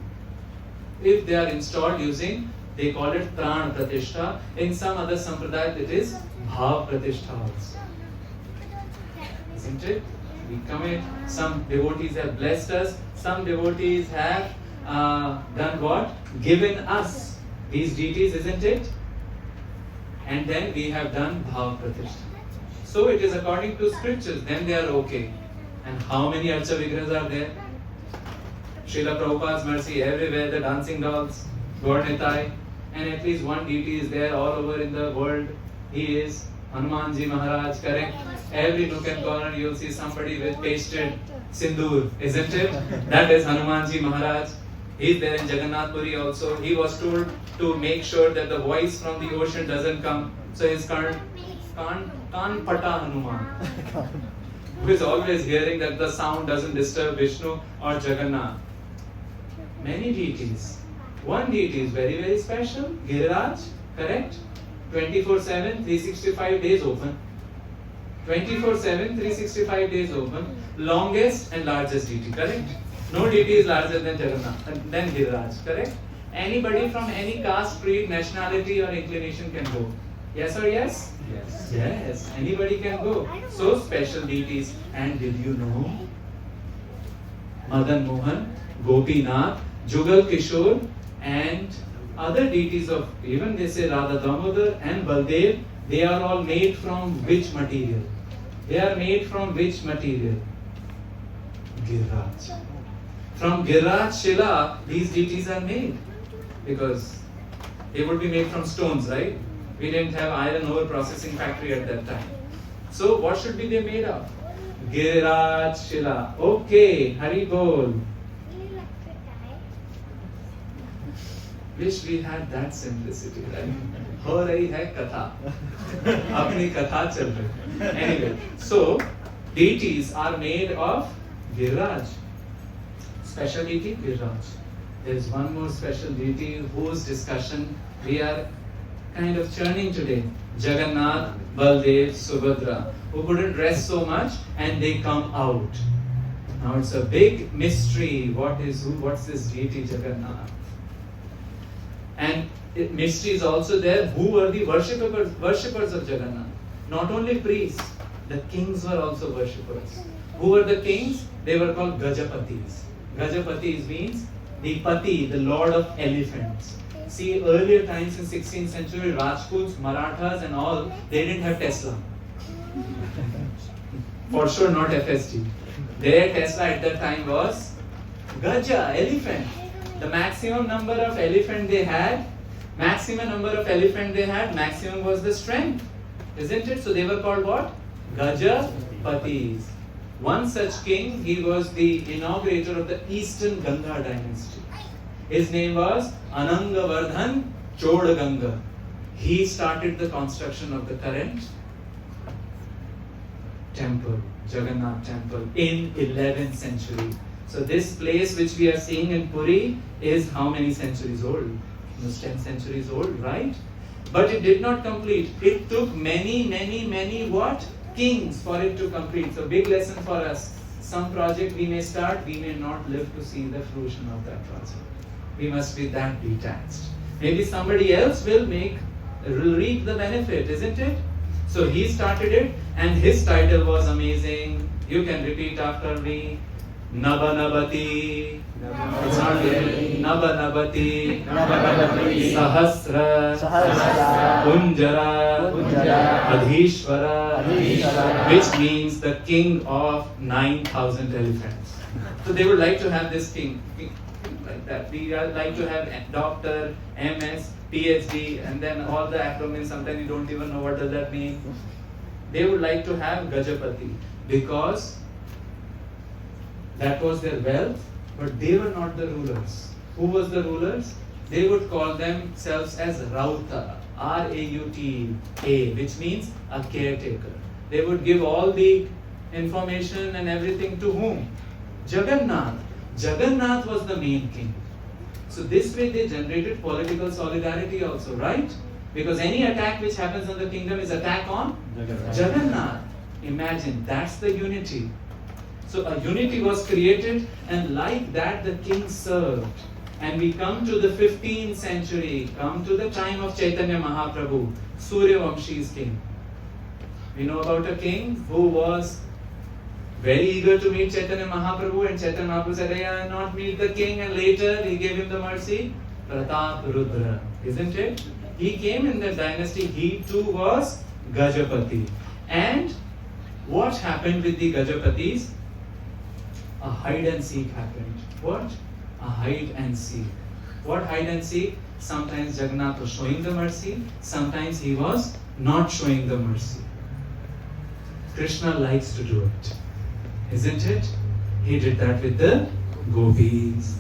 If they are installed using, they call it Pran Pratishtha. In some other sampradayas it is Bhav Pratishtha also. Isn't it? We commit. Some devotees have blessed us. Some devotees have done what? Given us these deities, isn't it? And then we have done Bhav Pratishtha. So it is according to scriptures, then they are okay. And how many Archa Vigrahas are there? Srila Prabhupada's mercy, everywhere the dancing dolls, Gaur Nitai, and at least one deity is there all over in the world. He is Hanumanji Maharaj, correct? Every nook and corner you will see somebody with pasted sindoor, isn't it? That is Hanumanji Maharaj. He is there in Jagannath Puri also. He was told to make sure that the voice from the ocean doesn't come. So his Kan Pata Hanuman, who is always hearing that the sound doesn't disturb Vishnu or Jagannath. Many deities. One deity is very, very special, Giriraj, correct? 24/7, 365 days open. 24/7, 365 days open. Longest and largest deity, correct? No deity is larger than Jagannath, than Giriraj, correct? Anybody from any caste, creed, nationality or inclination can go. Yes or yes? Yes. Yes, anybody can go. So special deities. And did you know? Madan Mohan, Gopinath, Jugal Kishore and other deities of, even they say Radha Damodar and Baldev, they are all made from which material? They are made from which material? Giriraj. From Giriraj Shila, these deities are made. Because they would be made from stones, right? We didn't have iron ore processing factory at that time. So what should be they made of? Giriraj Shila. Okay, Hari Bol. Wish we had that simplicity, right? हो रही है कथा, अपनी कथा चल रही. Anyway, so deities are made of Giriraj. Special deity Giriraj. There is one more special deity whose discussion we are kind of churning today. Jagannath, Baldev, Subhadra, who couldn't rest so much and they come out. Now it's a big mystery. What's this deity Jagannath? And mystery is also there. Who were the worshippers of Jagannath? Not only priests, the kings were also worshippers. Who were the kings? They were called Gajapatis. Gajapatis means the Pati, the lord of elephants. See, earlier times in 16th century, Rajputs, Marathas and all, they didn't have Tesla. For sure not FSD. Their Tesla at that time was Gaja, elephant. The maximum number of elephant they had, maximum was the strength. Isn't it? So they were called what? Gajapatis. One such king, he was the inaugurator of the Eastern Ganga dynasty. His name was Anangavardhan Chodaganga. He started the construction of the current temple, Jagannath temple, in 11th century. So this place which we are seeing in Puri is how many centuries old? Almost 10 centuries old, right? But it did not complete. It took many what? Kings for it to complete. So big lesson for us. Some project we may start, we may not live to see the fruition of that project. We must be that detached. Maybe somebody else will reap the benefit, isn't it? So he started it, and his title was amazing. You can repeat after me. Nabanabati. It's not there. Nabanabati. Sahasra. Punjara. Adhishvara. Which means the king of 9,000 elephants. So they would like to have this king. Like that. We like to have doctor, MS, PhD, and then all the acronyms. Sometimes you don't even know what does that mean. They would like to have Gajapati because that was their wealth, but they were not the rulers. Who was the rulers? They would call themselves as Rauta, R-A-U-T-A, which means a caretaker. They would give all the information and everything to whom? Jagannath. Jagannath was the main king. So this way they generated political solidarity also, right? Because any attack which happens on the kingdom is attack on Jagannath. Imagine, that's the unity. So a unity was created, and like that the king served. And we come to the 15th century, come to the time of Chaitanya Mahaprabhu, Suryavamshi's king. We know about a king who was very eager to meet Chaitanya Mahaprabhu, and Chaitanya Mahaprabhu said, I will not meet the king, and later he gave him the mercy. Pratap Rudra, isn't it? He came in the dynasty, he too was Gajapati. And what happened with the Gajapatis? A hide and seek happened. What? A hide and seek. What hide and seek? Sometimes Jagannath was showing the mercy, sometimes he was not showing the mercy. Krishna likes to do it, isn't it? He did that with the gopis.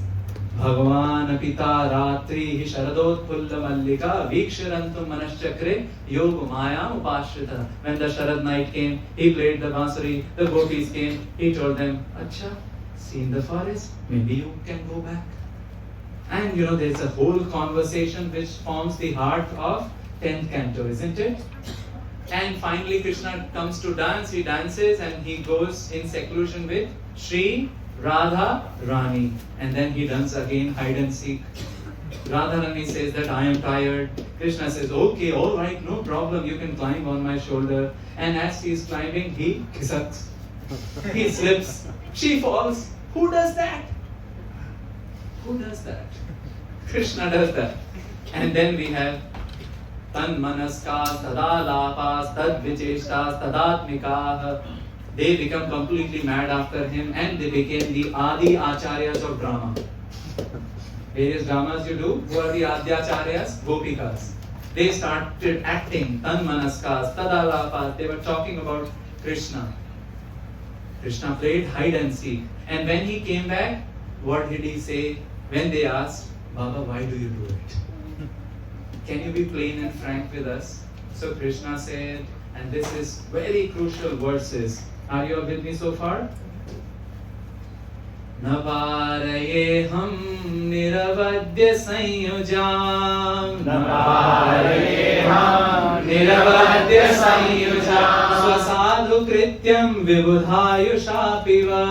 Bhagavan Pita Ratri Sharadotpulla Mallika Viksharantum Manaschakre Yoga Maya Upashrita. When the Sharad night came, he played the bansuri, the gopis came, he told them, Acha, see in the forest, maybe you can go back. And there's a whole conversation which forms the heart of 10th canto, isn't it? And finally Krishna comes to dance, he dances and he goes in seclusion with Shri Radha Rani. And then he runs again, hide and seek. Radha Rani says that I am tired. Krishna says, okay, alright, no problem, you can climb on my shoulder. And as he is climbing, he kisaks. He slips. She falls. Who does that? Who does that? Krishna does that. And then we have Tan Manaskas, Tadalapas, Tad Vicheshtas, Tadatmikah. They become completely mad after him and they became the Adi Acharyas of drama. Various dramas you do, who are the Adi Acharyas? Gopikas. They started acting, Tan Manaskas, Tadalapas. They were talking about Krishna. Krishna played hide and seek. And when he came back, what did he say? When they asked, Baba, why do you do it? Can you be plain and frank with us? So Krishna said, and this is very crucial verses. Are you all with me so far? Navaraye ham niravadya sanyujam. Navaraye ham niravadya sanyujam. Swasadhu krityam vibudhayushapiva.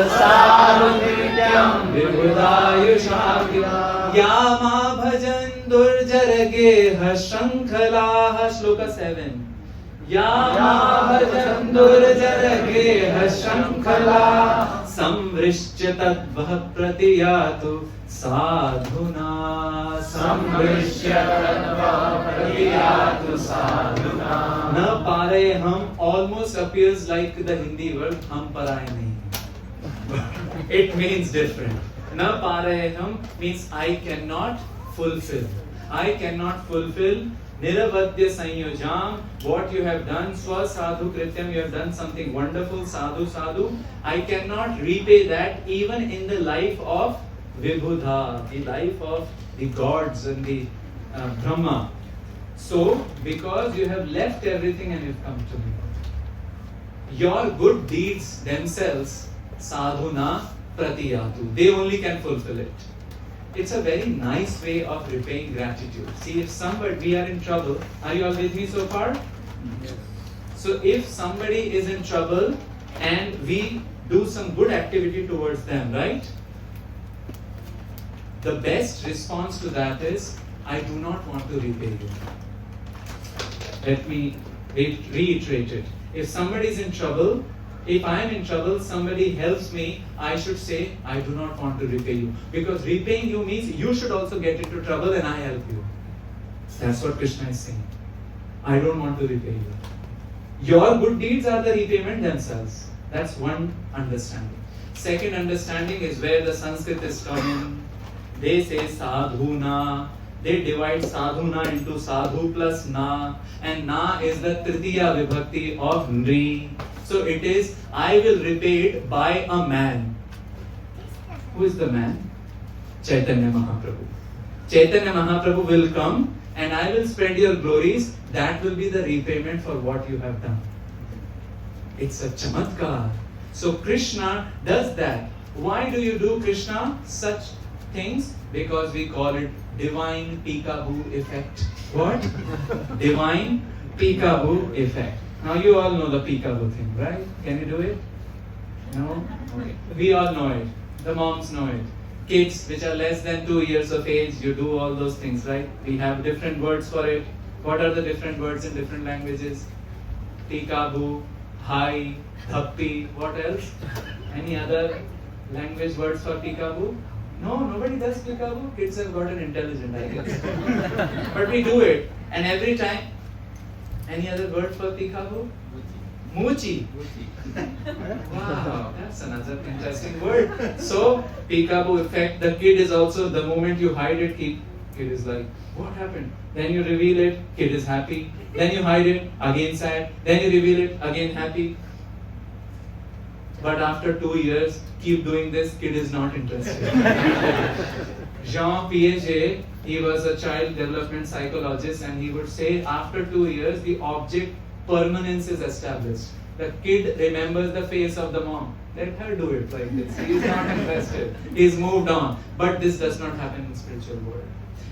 Swasadhu krityam vibudhayushapiva. Yama bhajan durjarageha shankalaha. Shloka 7. Yama bhajan durjarageha shankalaha. Samvrishya tadvah pratiyatu sadhuna. Samvrishya tadvah pratiyatu sadhuna. Na pare hum almost appears like the Hindi word hum paraye nahi. It means different. Na pare hum means I cannot fulfill. I cannot fulfill. Niravadya sanyojam, what you have done, swa sadhu krityam, you have done something wonderful, sadhu sadhu. I cannot repay that even in the life of Vibhudha, the life of the gods and the Brahma. So, because you have left everything and you've come to me, your good deeds themselves, sadhuna pratiyatu, they only can fulfill it. It's a very nice way of repaying gratitude. See, if somebody, we are in trouble, are you all with me so far? Yes. So if somebody is in trouble and we do some good activity towards them, right? The best response to that is, I do not want to repay you. Let me reiterate it. If somebody is in trouble, if I am in trouble, somebody helps me, I should say, I do not want to repay you. Because repaying you means you should also get into trouble and I help you. That's what Krishna is saying. I don't want to repay you. Your good deeds are the repayment themselves. That's one understanding. Second understanding is where the Sanskrit is coming. They say sadhuna. They divide sadhuna into sadhu plus na. And na is the tritiya vibhakti of nri. So it is, I will repay it by a man. Who is the man? Chaitanya Mahaprabhu. Chaitanya Mahaprabhu will come and I will spread your glories. That will be the repayment for what you have done. It's a chamatkar. So Krishna does that. Why do you do, Krishna, such things? Because we call it divine peekaboo effect. What? Divine peekaboo effect. Now you all know the peekaboo thing, right? Can you do it? No? Okay. We all know it. The moms know it. Kids which are less than 2 years of age, you do all those things, right? We have different words for it. What are the different words in different languages? Peekaboo, hi, thappi, what else? Any other language words for peekaboo? No, nobody does peekaboo. Kids have gotten intelligent, I guess. But we do it. And every time, any other word for peekaboo? Moochie. Wow, that's another interesting word. So, peekaboo effect, the kid is also, the moment you hide it, kid is like, what happened? Then you reveal it, kid is happy. Then you hide it, again sad. Then you reveal it, again happy. But after 2 years, keep doing this, kid is not interested. Jean Piaget, he was a child development psychologist, and he would say after 2 years, the object permanence is established. The kid remembers the face of the mom. Let her do it like this. He is not interested. He is moved on. But this does not happen in spiritual world.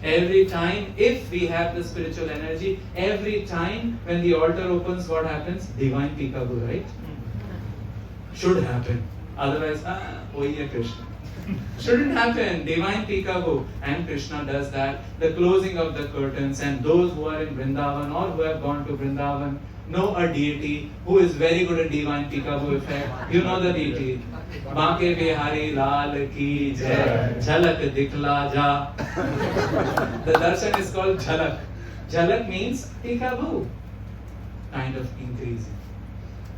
Every time, if we have the spiritual energy, every time when the altar opens, what happens? Divine peekaboo, right? Should happen. Otherwise, oye Krishna. Shouldn't happen. Divine peekaboo. And Krishna does that. The closing of the curtains, and those who are in Vrindavan or who have gone to Vrindavan know a deity who is very good at divine peekaboo effect. You know the deity. Baake Bihari Lal ki jai, Jhalak Dikhla ja. The darshan is called Jhalak. Jhalak means peekaboo. Kind of increasing.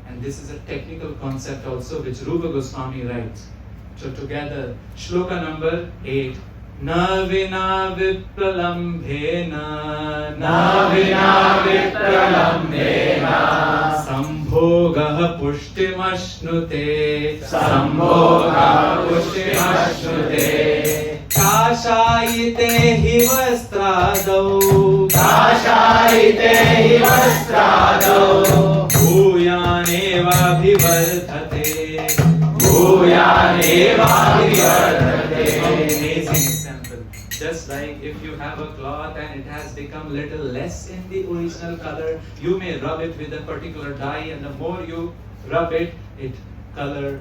And this is a technical concept also which Rupa Goswami writes. So together, shloka number 8. Na vina vipralambhena, Na vina vipralambhena, sambhogah pushtimashnute, Sambhogah pushtimashnute, Kashayite hi vastradau, Kashayite hi vastradau, Bhuyaneva bhivardhate, Bhuyaneva bhivardhate. Amazing example. Just like if you have a cloth and it has become little less in the original color, you may rub it with a particular dye, and the more you rub it, color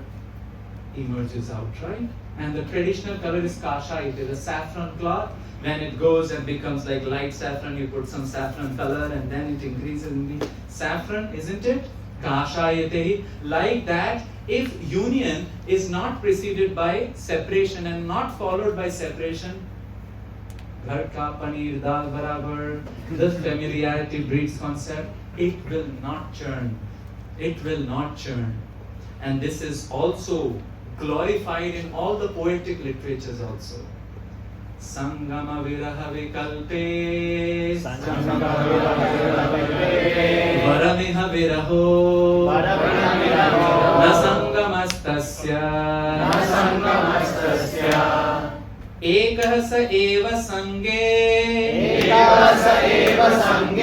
emerges out, right? And the traditional color is kasha. It is a saffron cloth. When it goes and becomes like light saffron, you put some saffron color, and then it increases in the saffron, isn't it? Kashayatehi. Like that, if union is not preceded by separation and not followed by separation, ghar ka paneer dal barabar, the familiarity breeds concept. it will not churn. It will not churn. And this is also glorified in all the poetic literatures also. Sangama viraha vikalpe varamiha viraho na sangamastasya ekah sa eva sange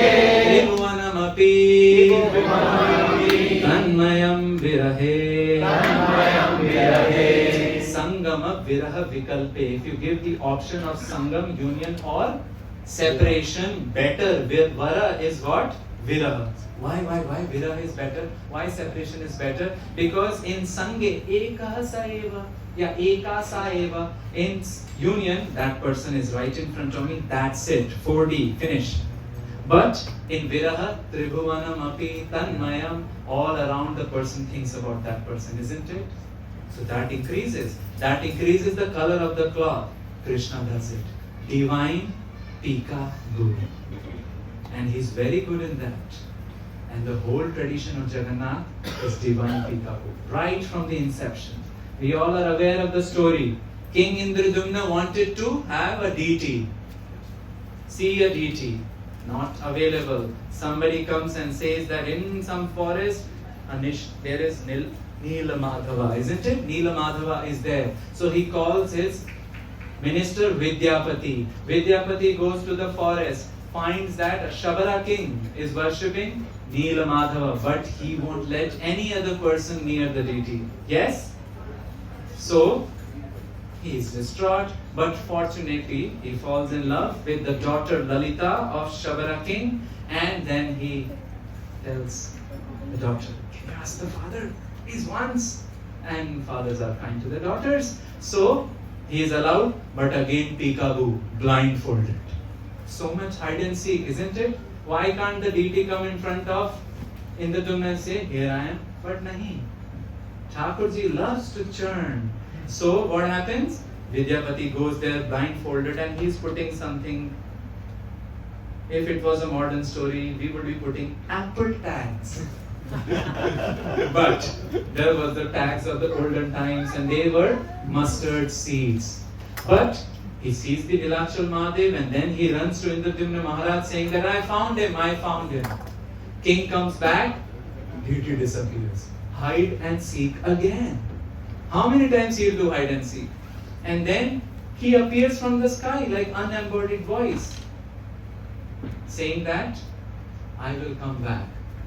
tribhuvanamapi tanmayam virahe Sangama viraha vikalpe. If you give the option of sangam, union, or separation, better. Vara is what? Viraha. Why viraha is better? Why separation is better? Because in sange, eka sa eva, eka sa eva. In union, that person is right in front of me. That's it. 4D, finished. But in viraha, tribhuvanam api tanmayam, all around the person thinks about that person, isn't it? So that increases. That increases the color of the cloth. Krishna does it. Divine peekaboo. And he's very good in that. And the whole tradition of Jagannath is divine peekaboo. Right from the inception. We all are aware of the story. King Indradumna wanted to have a deity. See a deity. Not available. Somebody comes and says that in some forest, there is Neela Madhava, isn't it? Neela Madhava is there. So he calls his minister Vidyapati. Vidyapati goes to the forest, finds that a Shabara king is worshipping Neela Madhava, but he won't let any other person near the deity. Yes? So he is distraught, but fortunately he falls in love with the daughter Lalita of Shabara king, and then he tells the daughter, "Can you ask the father? Please once." And fathers are kind to their daughters. So he is allowed, but again peekaboo, blindfolded. So much hide and seek, isn't it? Why can't the deity come in front of Indradumna and say, "Here I am"? But nahi. Thakurji loves to churn. So what happens? Vidyapati goes there blindfolded and he's putting something. If it was a modern story, we would be putting apple tags. But there was the tags of the olden times and they were mustard seeds. But he sees the Nilachal Mahadev and then he runs to Indradumna Maharaj saying that I found him. King comes back, deity disappears. Hide and seek again. How many times he'll do hide and seek? And then he appears from the sky like unembodied voice saying that I will come back.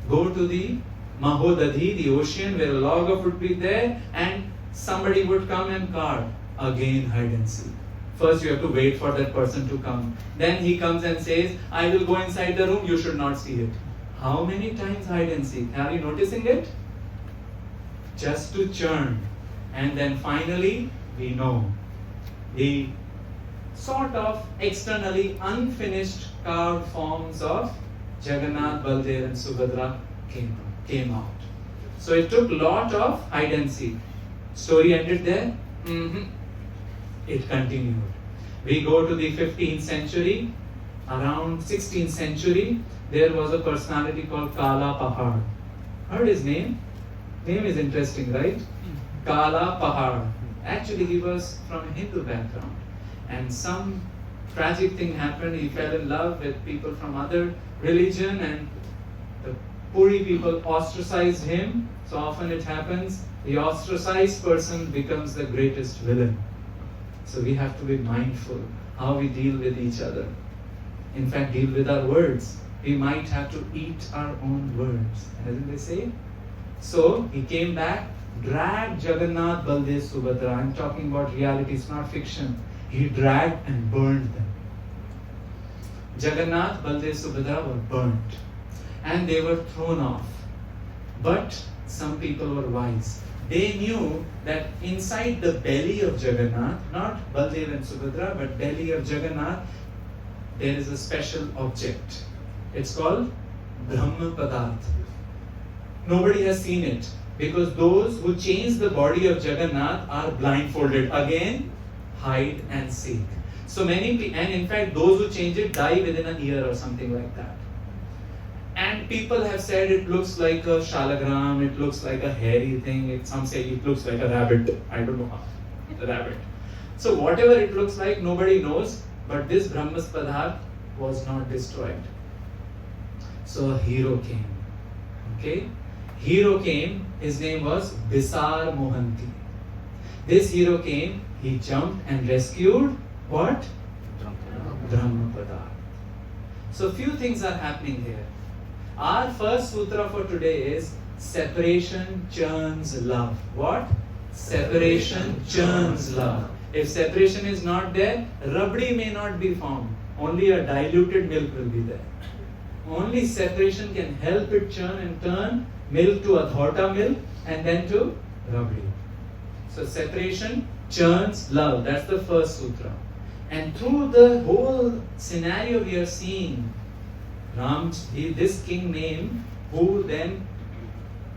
Go to the Mahodadhi, the ocean where a logger would be there and somebody would come and carve. Again hide and seek. First you have to wait for that person to come. Then he comes and says, I will go inside the room, you should not see it. How many times hide and seek? Are you noticing it? Just to churn. And then finally, we know the sort of externally unfinished carved forms of Jagannath, Baldev and Subhadra came out. So it took lot of hide and seek. Story ended there? It continued. We go to the 15th century, around 16th century, there was a personality called Kala Pahar. Heard his name? Name is interesting, right? Kala Pahar. Actually, he was from a Hindu background. And some tragic thing happened. He fell in love with people from other religion and the Puri people ostracized him. So often it happens, the ostracized person becomes the greatest villain. So we have to be mindful how we deal with each other. In fact, deal with our words. We might have to eat our own words. Hasn't they say? So he came back, dragged Jagannath, Baldev, Subhadra. I'm talking about reality, it's not fiction. He dragged and burned them. Jagannath, Baldev, Subhadra were burnt. And they were thrown off. But some people were wise. They knew that inside the belly of Jagannath, not Baldev and Subhadra, but belly of Jagannath, there is a special object. It's called Brahma Padarth. Nobody has seen it because those who change the body of Jagannath are blindfolded. Again, hide and seek. So many people, and in fact those who change it die within a year or something like that. And And people have said it looks like a shalagram, it looks like a hairy thing, some say it looks like a rabbit. I don't know how. A rabbit. So whatever it looks like, nobody knows, but this Brahmaspadha was not destroyed. So a hero came. Okay? Hero came, his name was Bisar Mohanty. This hero came, he jumped and rescued what? Brahmapada. So few things are happening here. Our first sutra for today is separation churns love. What? Separation churns love. If separation is not there, rabdi may not be formed. Only a diluted milk will be there. Only separation can help it churn and turn milk to adhota milk and then to rabdi. So separation churns love. That's the first sutra. And through the whole scenario we are seeing, this king name, who then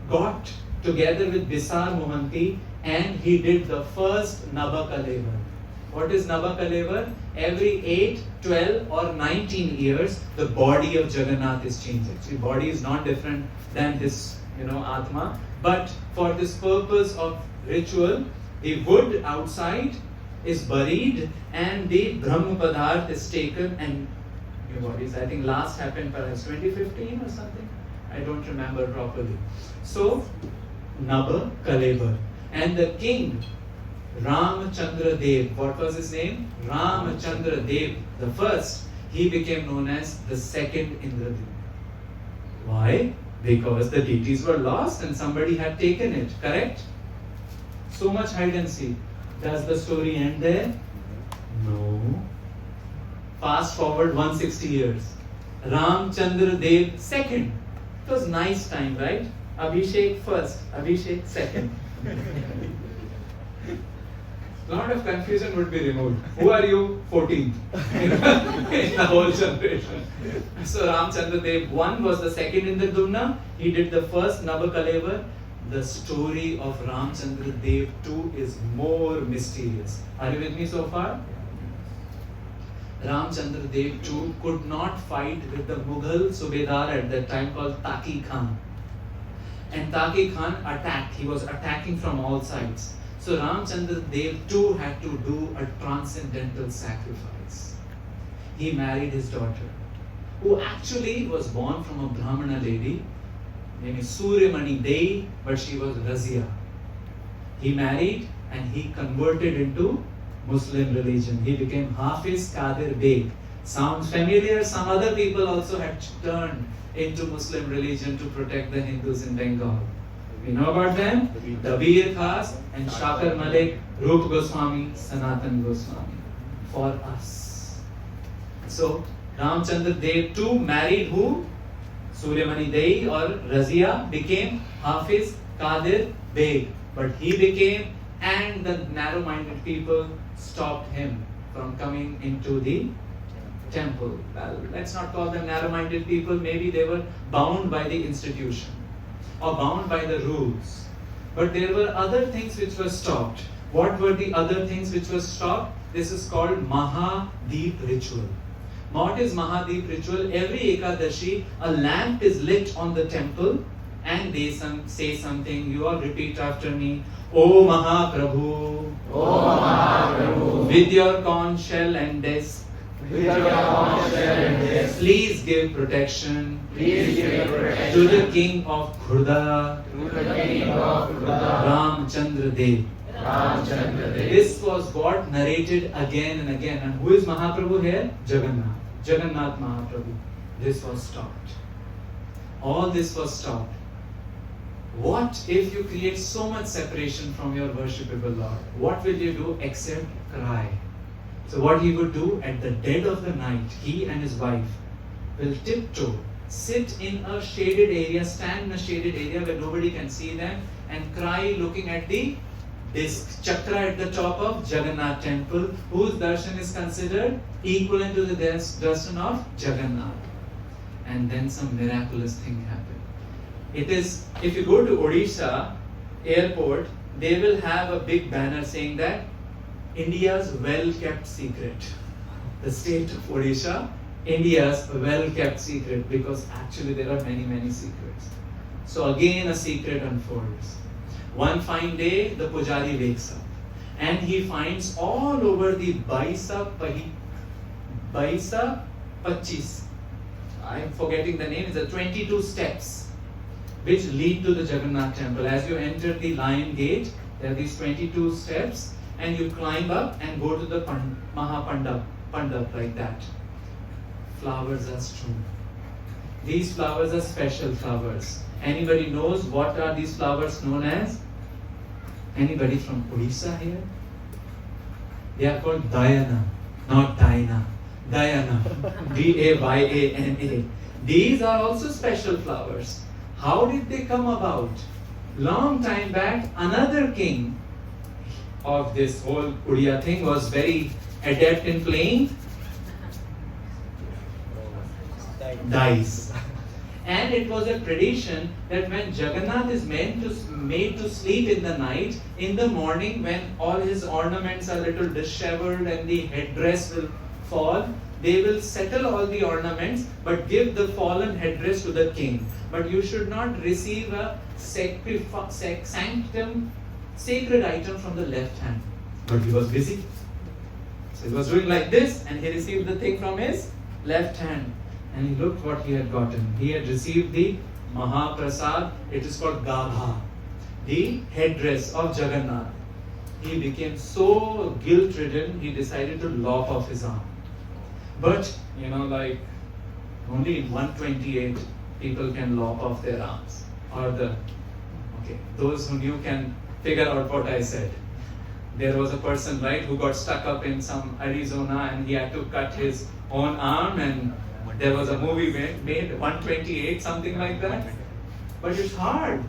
got together with Bisar Mohanty and he did the first Nabakalevar. What is Nabakalevar? Every 8, 12 or 19 years, the body of Jagannath is changing. So the body is not different than his, Atma. But for this purpose of ritual, the wood outside is buried and the Brahma Padarth is taken and new bodies. I think last happened perhaps 2015 or something. I don't remember properly. So, Naba Kalevar. And the king, Ramchandra Dev, what was his name? Ramchandra Dev, the first, he became known as the second Indradyumna. Why? Because the deities were lost and somebody had taken it, correct? So much hide and seek. Does the story end there? No. Fast forward 160 years. Ramchandra Dev second. It was nice time, right? Abhishek first, Abhishek second. Lot of confusion would be removed. Who are you? 14th in the whole generation. So Ramchandra Dev 1 was the second in the Dumna. He did the first Nabakalevar. The story of Ramchandra Dev 2 is more mysterious. Are you with me so far? Ramchandra Dev 2 could not fight with the Mughal Subedar at that time called Taki Khan. And Taki Khan attacked. He was attacking from all sides. So Ramchandra Dev 2 had to do a transcendental sacrifice. He married his daughter, who actually was born from a Brahmana lady named Suryamani Dei, but she was Razia. He married and he converted into Muslim religion. He became Hafiz Qadir Beg. Sounds familiar? Some other people also had turned into Muslim religion to protect the Hindus in Bengal. We know about them? Dabir Khas and Shakar Malik, Rup Goswami, Sanatan Goswami. For us. So, Ramchandra Dev too married who? Suryamani Dei or Razia became Hafiz Qadir Beg. But he became, and the narrow-minded people stopped him from coming into the temple. Well, let's not call them narrow-minded people. Maybe they were bound by the institution or bound by the rules. But there were other things which were stopped. What were the other things which were stopped? This is called Mahadeep ritual. What is Mahadeep ritual? Every Ekadashi, a lamp is lit on the temple and they say something. You all repeat after me. O Mahaprabhu, O Mahaprabhu, with your conch shell and desk, with your conch shell and desk, please give protection, please give protection to the king of Khurda, to the king of Khurda, Ramchandra Dev. Ramchandra Dev. This was what narrated again and again. And who is Mahaprabhu here? Jagannath. Jagannath Mahaprabhu. This was stopped. All this was stopped. What if you create so much separation from your worshipable Lord? What will you do except cry? So what he would do at the dead of the night, he and his wife will tiptoe, sit in a shaded area, stand in a shaded area where nobody can see them and cry looking at the disc chakra at the top of Jagannath temple, whose darshan is considered equivalent to the darshan of Jagannath. And then some miraculous thing happened. It is, if you go to Odisha airport, they will have a big banner saying that India's well-kept secret. The state of Odisha, India's well-kept secret, because actually there are many, many secrets. So again a secret unfolds. One fine day, the pujari wakes up and he finds all over the Baisa Pachis, I'm forgetting the name, it's the 22 steps which lead to the Jagannath temple. As you enter the lion gate, there are these 22 steps and you climb up and go to the Pandap like that. Flowers are strewn. These flowers are special flowers. Anybody knows what are these flowers known as? Anybody from Odisha here? They are called Dayana, not Diana. Dayana, Dayana. These are also special flowers. How did they come about? Long time back, another king of this whole Odia thing was very adept in playing dice. And it was a tradition that when Jagannath is made to sleep in the night, in the morning when all his ornaments are little disheveled and the headdress will fall, they will settle all the ornaments but give the fallen headdress to the king. But you should not receive a sanctum, sacred item from the left hand. But he was busy. So he was doing like this and he received the thing from his left hand. And he looked what he had gotten. He had received the Mahaprasad, it is called Gabha, the headdress of Jagannath. He became so guilt-ridden, he decided to lop off his arm. But, like only in 128 people can lop off their arms. Those who knew can figure out what I said. There was a person, right, who got stuck up in some Arizona and he had to cut his own arm, and there was a movie made 128, something like that. But it's hard.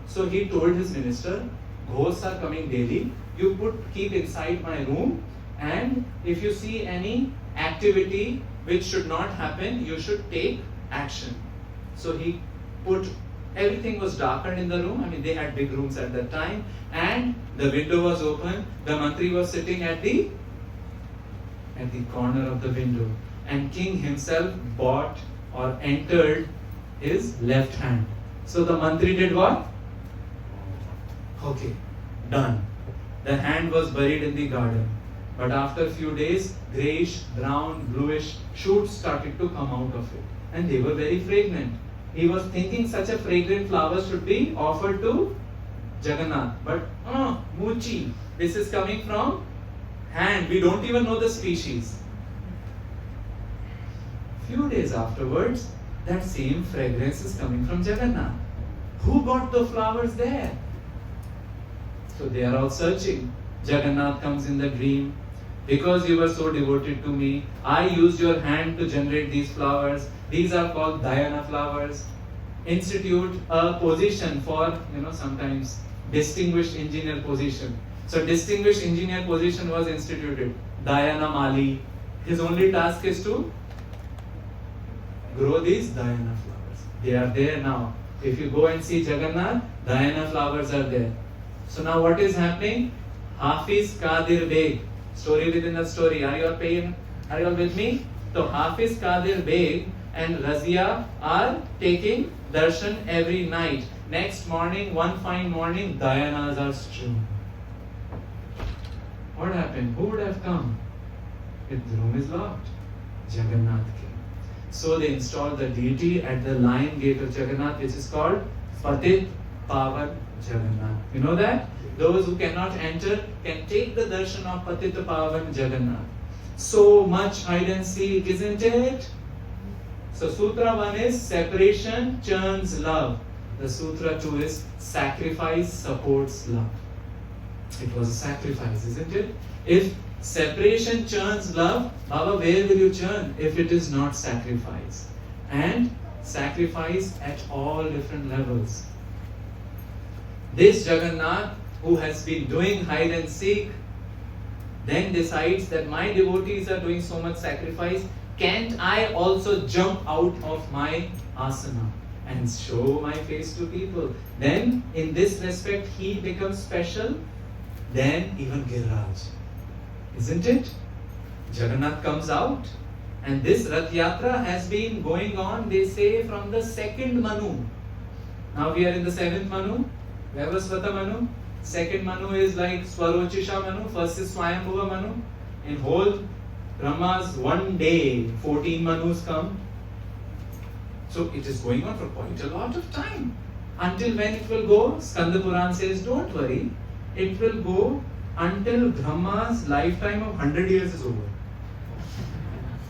So he told his minister, ghosts are coming daily. You keep inside my room, and if you see any activity which should not happen, you should take action. So he everything was darkened in the room. They had big rooms at that time, and the window was open. The mantri was sitting at the corner of the window. And king himself bought or entered his left hand. So the mantri did what? Okay, done. The hand was buried in the garden. But after a few days, grayish, brown, bluish shoots started to come out of it. And they were very fragrant. He was thinking such a fragrant flower should be offered to Jagannath. But, Muchi, this is coming from hand. We don't even know the species. Few days afterwards, that same fragrance is coming from Jagannath. Who got the flowers there? So they are all searching. Jagannath comes in the dream. Because you were so devoted to me, I used your hand to generate these flowers. These are called Dayana flowers. Institute a position for, sometimes distinguished engineer position. So distinguished engineer position was instituted. Dayana Mali. His only task is to grow these Dayana flowers. They are there now. If you go and see Jagannath, Dayana flowers are there. So now what is happening? Hafiz Qadir Beg. Story within a story. Are you all with me? So Hafiz Qadir Beg and Razia are taking darshan every night. Next morning, one fine morning, Dayanas are strewn. What happened? Who would have come? The room is locked. Jagannath came. So they installed the deity at the lion gate of Jagannath, which is called Patit Pavan Jagannath. You know that? Those who cannot enter can take the darshan of Patit Pavan Jagannath. So much hide and seek, isn't it? So Sutra 1 is separation churns love. The Sutra 2 is sacrifice supports love. It was a sacrifice, isn't it? If separation churns love, Baba, where will you churn if it is not sacrifice? And sacrifice at all different levels. This Jagannath, who has been doing hide and seek, then decides that my devotees are doing so much sacrifice, can't I also jump out of my asana and show my face to people? Then in this respect he becomes special than even Giriraj. Isn't it? Jagannath comes out And this Rath Yatra has been going on, they say, from the second Manu. Now we are in the seventh Manu. Vavasvata Manu. Second Manu is like Swarochisha Manu. First is Swayambhuva Manu. In whole Brahma's one day, 14 Manus come. So it is going on for quite a lot of time. Until when it will go? Skanda Puran says, don't worry. It will go until Brahma's lifetime of 100 years is over.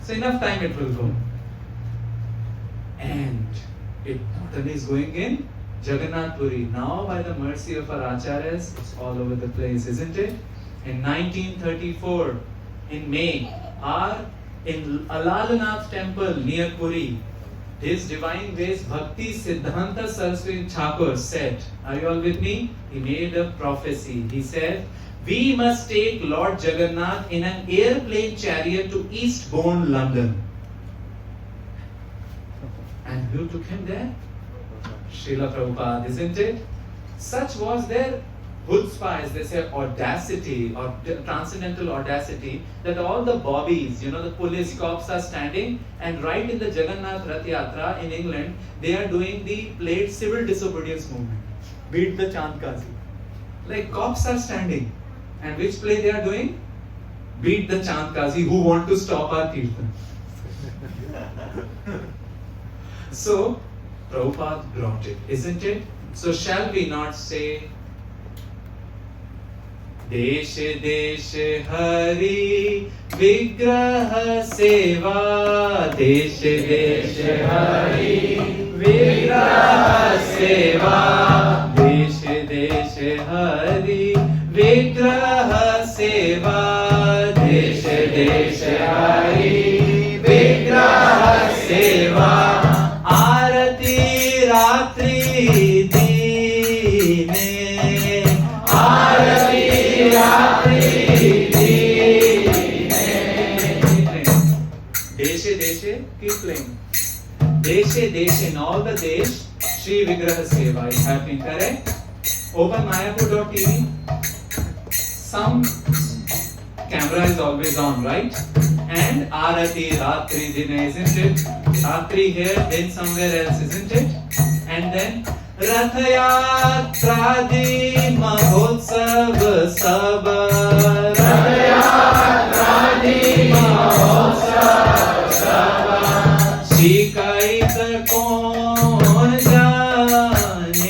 So enough time it will go. And it not only is going in Jagannath Puri. Now by the mercy of our acharyas, it's all over the place, isn't it? In 1934, in May, in Alalanath temple near Puri, His Divine Grace Bhakti Siddhanta Saraswati Thakur said, are you all with me? He made a prophecy. He said, we must take Lord Jagannath in an airplane chariot to Eastbourne, London. And who took him there? Srila Prabhupada, isn't it? Such was their chutzpah, as they say, audacity or transcendental audacity, that all the bobbies, the police cops are standing, and right in the Jagannath Rath Yatra in England, they are doing the played civil disobedience movement. Beat the Chandkazi. Like cops are standing. And which play they are doing? Beat the Chandkazi who want to stop our Kirtan. So, Prabhupada brought it, isn't it? So shall we not say, Deshe Deshe Hari Vigraha Seva, Deshe Deshe Hari Vigraha Seva, Deshe Deshe Hari Vigraha Seva, Deshe Deshe Hari Vigraha Seva, Arati Ratri Dine, Arati Ratri Dine. Deshe Deshe, keep playing. Deshe Deshe, in all the Desh, Shri Vigraha Seva is happening, correct? Open mayapur.tv. Some camera is always on, right? And Arati, Ratri, Dine, isn't it? Ratri here, then somewhere else, isn't it? And then Ratha-ya Tradi Mahotsav Saba, Ratha-ya Tradi Mahotsav Saba, Shikait Kon Jane,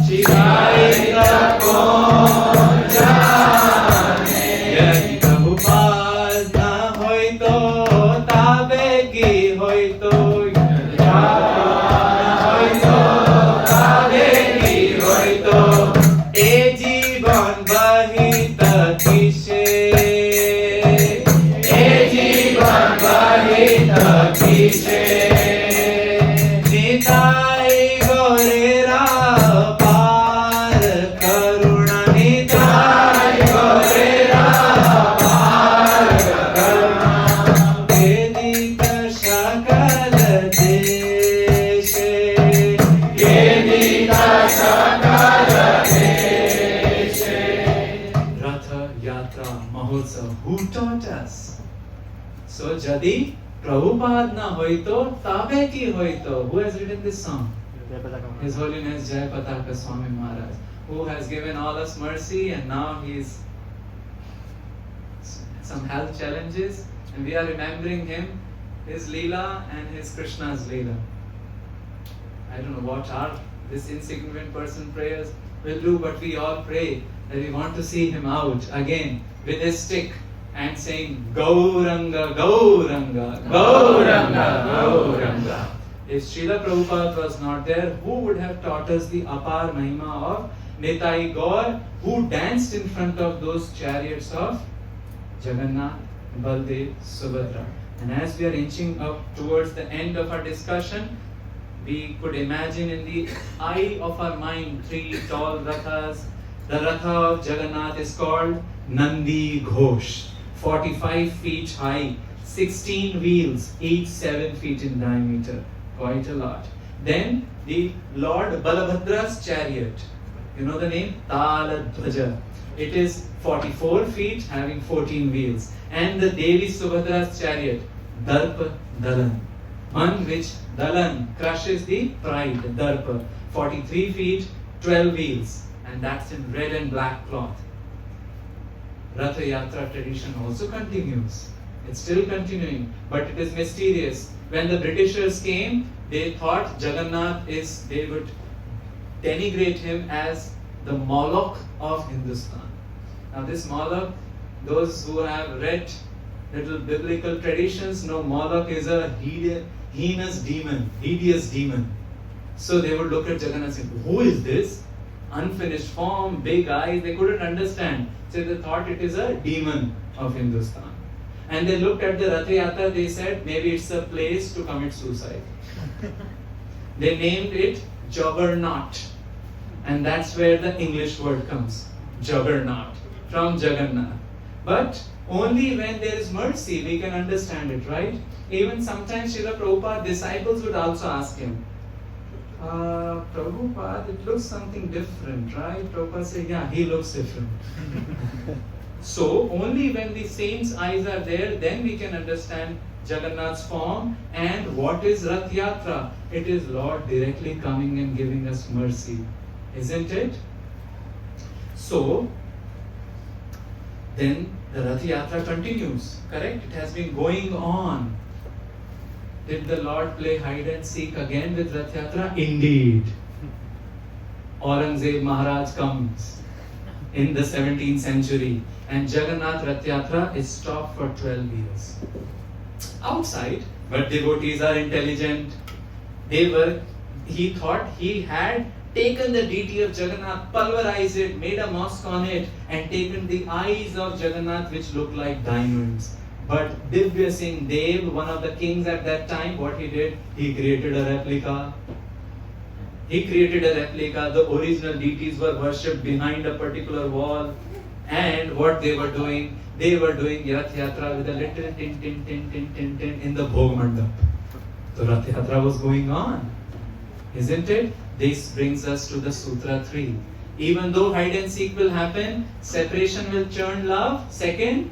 Shikait Kon Jane, Yahi Prabhupada na hoito, tabe ki hoito, Nitai Gorera Par Karuna, Nitai Gorera Par Karuna, Vedika Shakala Deshe, Vedika Shakala Deshe. Ratha Yatra Mahotsav, who taught us? So Jadi Prabhupada na hoito, tabe ki hoito. Who has written this song? His Holiness Jai Pataka Swami Maharaj, who has given all us mercy, and now he's some health challenges, and we are remembering him, his Leela and his Krishna's Leela. I don't know what are this insignificant person prayers will do, but we all pray that we want to see him out again with his stick and saying Gauranga, Gauranga, Gauranga, Gauranga. If Srila Prabhupada was not there, who would have taught us the Apar Mahima of Nitai Gaur, who danced in front of those chariots of Jagannath, Baldev, Subhadra? And as we are inching up towards the end of our discussion, we could imagine in the eye of our mind 3 tall rathas. The Ratha of Jagannath is called Nandi Ghosh. 45 feet high, 16 wheels, each 7 feet in diameter. Quite a lot. Then the Lord Balabhadra's chariot. You know the name? Taladhvaja. It is 44 feet, having 14 wheels. And the Devi Subhadra's chariot, Darpa Dalan. One which Dalan crushes the pride, Darpa. 43 feet, 12 wheels, and that's in red and black cloth. Ratha-ya tradition also continues. It's still continuing, but it is mysterious. When the Britishers came, they thought they would denigrate him as the Moloch of Hindustan. Now this Moloch, those who have read little biblical traditions know Moloch is a heinous demon, hideous demon. So they would look at Jagannath and say, who is this? Unfinished form, big eyes, they couldn't understand. So they thought it is a demon of Hindustan. And they looked at the Ratha-ya, they said, maybe it's a place to commit suicide. They named it Juggernaut. And that's where the English word comes. Juggernaut. From Jagannath. But only when there is mercy we can understand it, right? Even sometimes Srila Prabhupada disciples would also ask him, Prabhupada, it looks something different, right? Prabhupada said, yeah, he looks different. So, only when the saint's eyes are there, then we can understand Jagannath's form and what is Rath Yatra. It is Lord directly coming and giving us mercy, isn't it? So, then the Rath Yatra continues, correct? It has been going on. Did the Lord play hide and seek again with Rath Yatra? Indeed. Aurangzeb Maharaj comes in the 17th century and Jagannath Rath Yatra is stopped for 12 years. Outside, but devotees are intelligent. He thought he had taken the deity of Jagannath, pulverized it, made a mosque on it, and taken the eyes of Jagannath which looked like diamonds. But Divya Singh Dev, one of the kings at that time, what he did, he created a replica. The original deities were worshipped behind a particular wall. And what they were doing Rath Yatra with a little tin in the Bhog Mandap. So Rath Yatra was going on, isn't it? This brings us to the Sutra 3. Even though hide and seek will happen, separation will churn love. Second,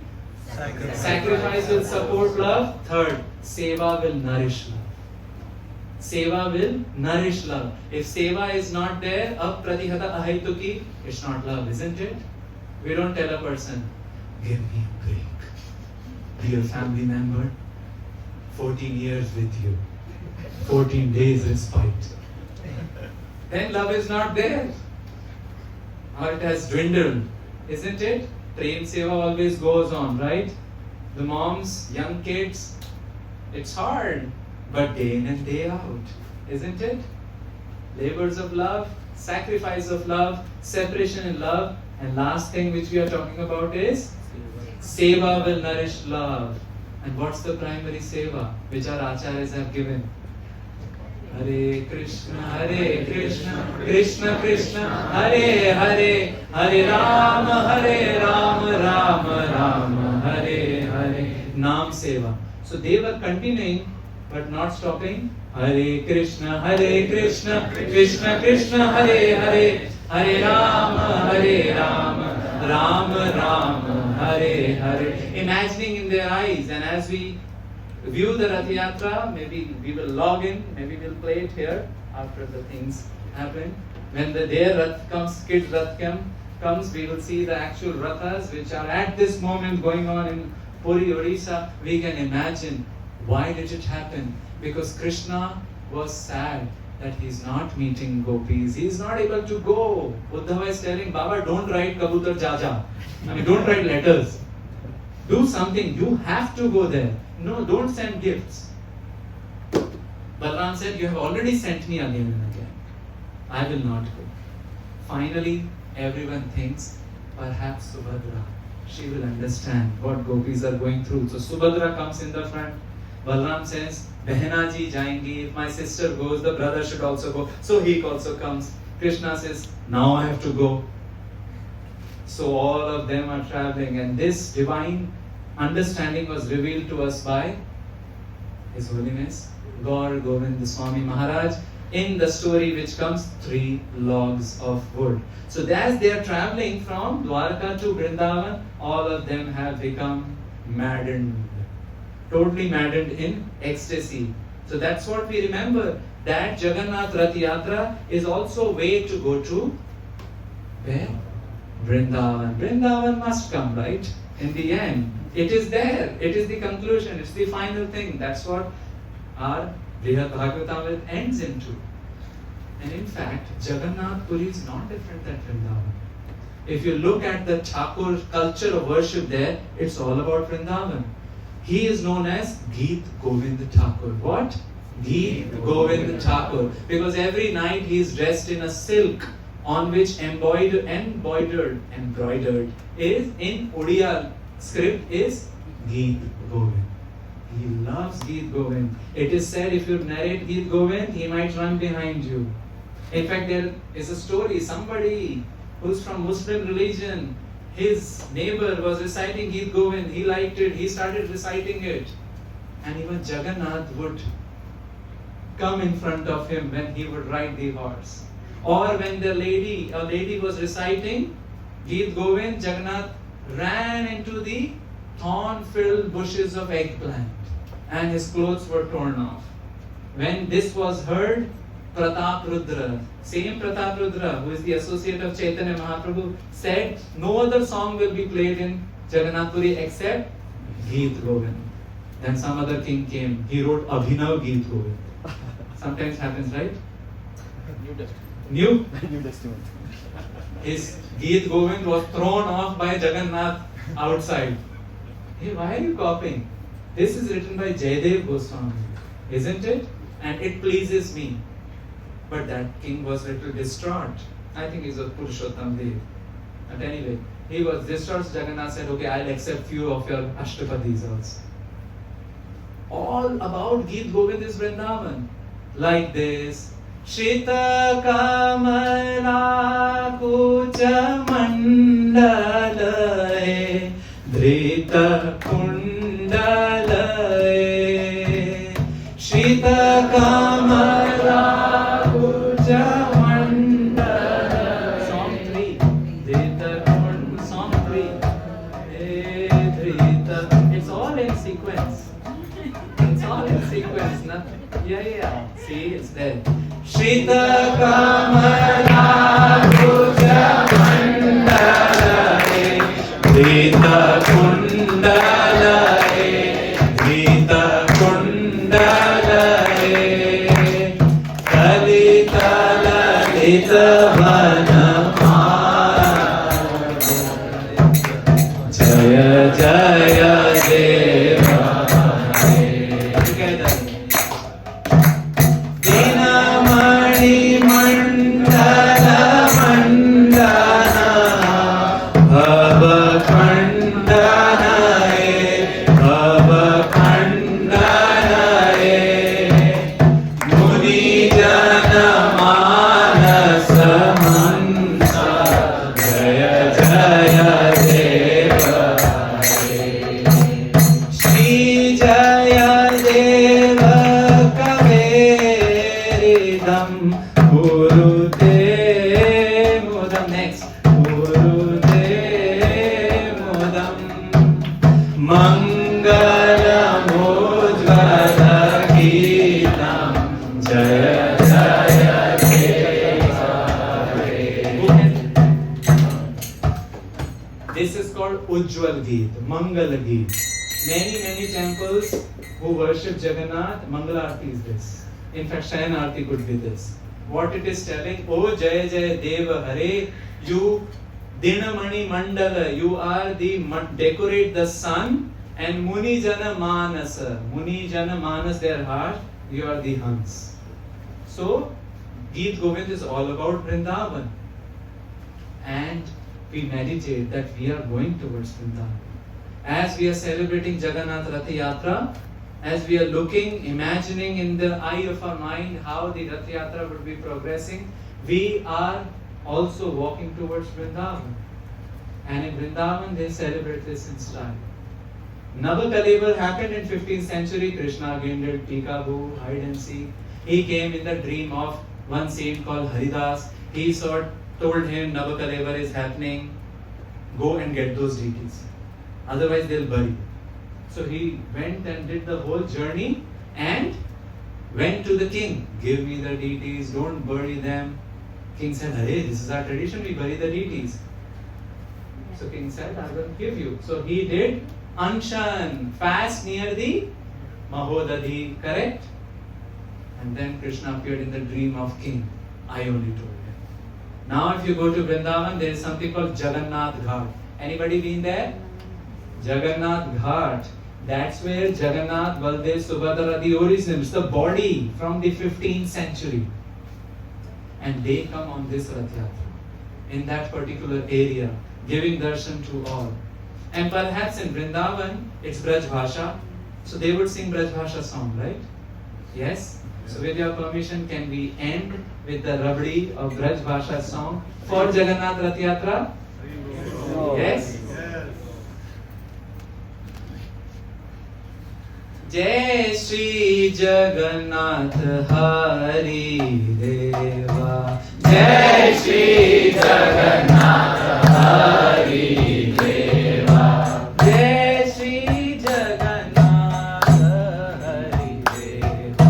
sacrifice will support love. Third, seva will nourish love. Seva will nourish love. If seva is not there, apratihata ahaituki, it's not love, isn't it? We don't tell a person, give me a break. Dear family member, 14 years with you, 14 days respite. Then love is not there. Or it has dwindled, isn't it? Prem seva always goes on, right? The moms, young kids, it's hard, but day in and day out, isn't it? Labors of love, sacrifice of love, separation in love, and last thing which we are talking about is seva will nourish love. And what's the primary seva which our acharyas have given? Hare Krishna, Krishna Krishna, Hare Hare, Hare Rama, Rama Rama, Hare Hare. Naam seva. So they were continuing but not stopping. Hare Krishna, Krishna Krishna, Hare Hare, Hare Rama, Rama Rama, Hare Hare. Imagining in their eyes, and as we view the Rath Yatra, maybe we will log in, maybe we'll play it here after the things happen. When their Rath comes, Kid Rath comes, we will see the actual Rathas which are at this moment going on in Puri, Odisha. We can imagine why did it happen? Because Krishna was sad that he's not meeting gopis. He's not able to go. Uddhava is telling, Baba, don't write Kabutar Jaja. Don't write letters. Do something. You have to go there. No, don't send gifts. Balaram said, you have already sent me again and again. I will not go. Finally, everyone thinks, perhaps Subhadra, she will understand what gopis are going through. So Subhadra comes in the front. Balaram says, Behna ji jayengi. If my sister goes, the brother should also go. So he also comes. Krishna says, now I have to go. So all of them are traveling, and this divine understanding was revealed to us by His Holiness Gaur Govind Swami Maharaj in the story which comes 3 logs of wood. So as they are traveling from Dwarka to Vrindavan, all of them have become maddened. totally maddened in ecstasy. So that's what we remember, that Jagannath Rath Yatra is also a way to go to where? Vrindavan. Vrindavan must come, right? In the end. It is there. It is the conclusion. It's the final thing. That's what our Brihad Bhagavatamrit ends into. And in fact, Jagannath Puri is not different than Vrindavan. If you look at the Thakur culture of worship there, it's all about Vrindavan. He is known as Geet Govind Thakur. What? Geet Govind Thakur. Because every night he is dressed in a silk on which embroidered is in Odia script is Geet Govind. He loves Geet Govind. It is said if you narrate Geet Govind, he might run behind you. In fact, there is a story, somebody who's from Muslim religion, his neighbor was reciting Geet Govind, he liked it, he started reciting it. And even Jagannath would come in front of him when he would ride the horse. Or when a lady was reciting Geet Govind, Jagannath ran into the thorn-filled bushes of eggplant and his clothes were torn off. When this was heard, Pratap Rudra, same Pratap Rudra, who is the associate of Chaitanya Mahaprabhu, said no other song will be played in Jagannath Puri except Geet Govind. Then some other king came, he wrote Abhinav Geet Govind. Sometimes happens, right? New Testament. His Geet Govind was thrown off by Jagannath outside. Hey, why are you copying? This is written by Jayadev Goswami, isn't it? And it pleases me. But that king was a little distraught. I think he's a Purushottam Dev. But anyway, he was distraught. Jagannath said, okay, I'll accept few of your Ashtapadis also. All about Geet Govind is Vrindavan. Like this. Shita Kamala Kucha Mandalae Dhrita Kundalae Shita Kamala Kucha Mandalae. Song 3. Dhrita Kund. Song 3. Dhrita. It's all in sequence. It's all in sequence. Nothing. Yeah. See, it's there. Shita Kamala Kucha Mandalae Dhrita Kundalae Dhrita Kundalae Kalita Lalita Vanamala Jaya Jaya Deva. Together. This is called Ujjwal Geet, Mangala Geet. Many temples who worship Jagannath, Mangala Arti is this. In fact, Shayan Arti could be this. What it is telling, O Jaya Jaya Deva Hare, you Dinamani Mandala, you are the decorate the sun, and Muni Jana Manasa, Muni Jana Manas their heart, you are the Hans. So, Geet Govind is all about Vrindavan. And we meditate that we are going towards Vrindavan. As we are celebrating Jagannath Ratha-yatra, as we are looking, imagining in the eye of our mind how the Ratha-yatra would be progressing, we are also walking towards Vrindavan. And in Vrindavan, they celebrate this in style. Navakalevar happened in 15th century. Krishna Gindal, Peekaboo, hide and seek. He came in the dream of one saint called Haridas. He told him Navakalevar is happening. Go and get those deities. Otherwise they'll bury you. So he went and did the whole journey and went to the king. Give me the deities, don't bury them. King said, hey, this is our tradition, we bury the deities. So king said, I will give you. So he did Anshan, fast near the Mahodadhi, correct? And then Krishna appeared in the dream of king. I only told him. Now if you go to Vrindavan, there is something called Jagannath Ghat. Anybody been there? Jagannath Ghat. That's where Jagannath, Baldev, Subhadra, the origin, it's the body from the 15th century. And they come on this Ratha-ya in that particular area, giving darshan to all. And perhaps in Vrindavan, it's Braj Bhasha. So they would sing Braj Bhasha song, right? Yes? So with your permission, can we end with the Rabdi of Braj Bhasha song for Jagannath Rath Yatra? Yes? Jai Shri Jagannath Hari Deva, Jai Shri Jagannath Hari Deva, Jai Shri Jagannath Hari Deva,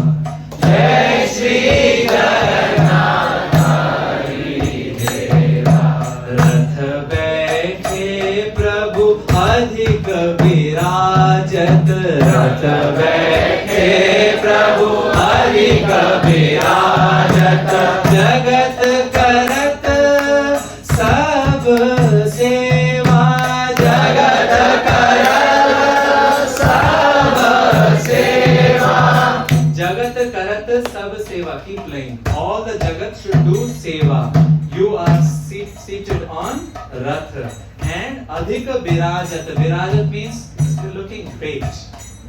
Jai Shri Jagannath Hari Deva. Rath baithe Prabhu adhik virajat, Rath baithe Prabhu adhik virajat, Jagat karat sab seva, Jagat karat sab seva, Jagat karat sab seva. Keep playing. All the Jagat should do seva. You are seated on Ratha. And adhika virajat. Virajat means looking great.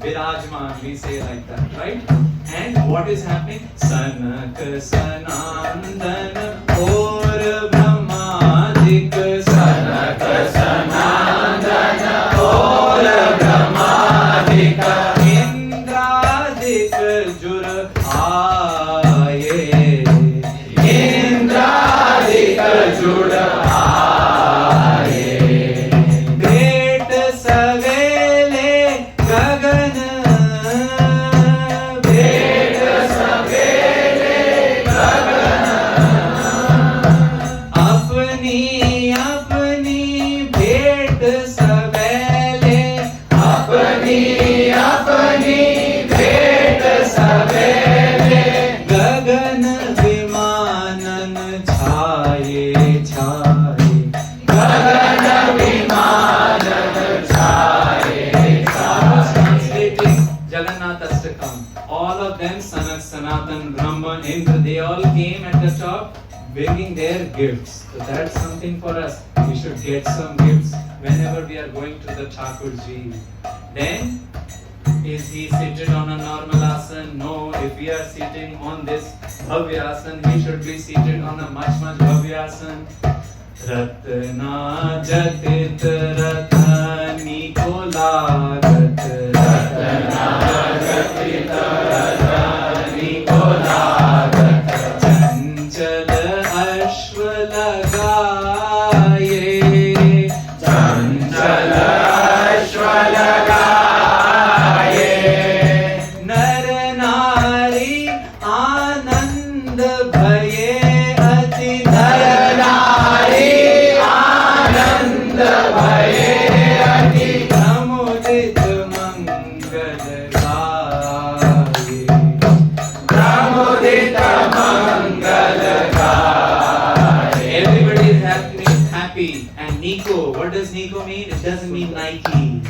Virajman, we say like that, right? And what is happening? Sanak sanandan or brahmadik, Sanak sanandan or brahmadik, Indradik jur aaye, Indradik jur aaye, Bhet savele gagan, Bhet savele gagan, apni apni bhet savele, apni apni bhet savele, gagan vimanan chhaye chhaye, gagan vimanan chhaye chhaye. Translating Jagannath Astakam. All of them, Sanak, Sanatan, Brahman, Indra, they all came at the top bringing their gifts. So that's something for us. We should get some gifts whenever we are going to the Thakurji. Then, is he seated on a normal asana? No. If we are sitting on this Bhavya asana, he should be seated on a much Bhavya asana. Ratna jatit ratani ko lagat, Ratna jatit ratani ko lagat, Chanchal ashva lagaye, Chanchal ashva lagaye, Nar nari anand bhaye ati, Nar nari anand bhaye ati, Pramodit mangal gaye, Pramodit mangal gaye. Everybody is happy. And Nico, what does Nico mean? It doesn't mean Nike.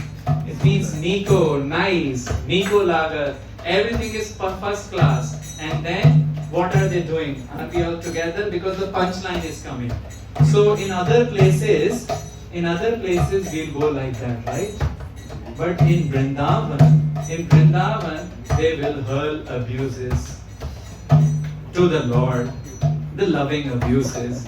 It means Nico, nice, Nico Lager. Everything is first class. And then what are they doing? Are we all together? Because the punchline is coming. So in other places we'll go like that, right? But in Vrindavan, they will hurl abuses to the Lord, the loving abuses.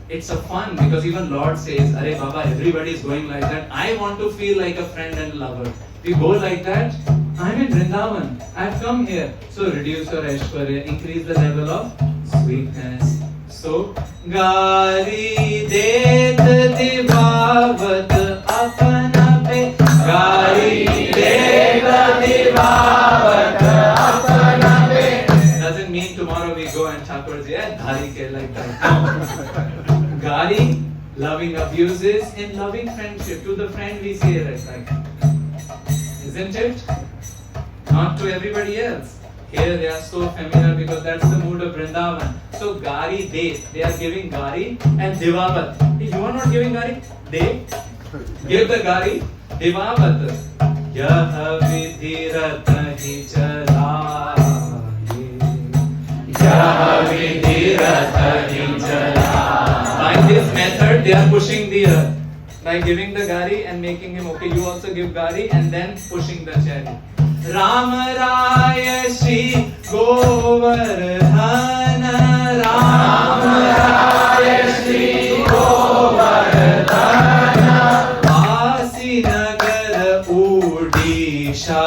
It's a fun because even Lord says, Arey Baba, everybody is going like that. I want to feel like a friend and lover. We go like that. I'm in Vrindavan. I've come here. So reduce your Aishwarya, increase the level of sweetness. So, Gari det divavat apana pe, Gari mean tomorrow we go and Thakurji, dhari ke like that. No. Gari, loving abuses, in loving friendship. To the friend we say it like that. Isn't it? Not to everybody else. Here they are so familiar because that's the mood of Vrindavan. So Gari, they are giving Gari and Divavat. Hey, you are not giving Gari? They give the Gari, Divavat. Yah vidhi ratha-hi chalaye. Yah vidhi ratha-hi chalaye. By this method they are pushing the earth. By giving the Gari and making him okay, you also give Gari and then pushing the chariot. Ram Raya Shri Govardhana Ram Raya Shri Govardhana Vasi Nagar Udisha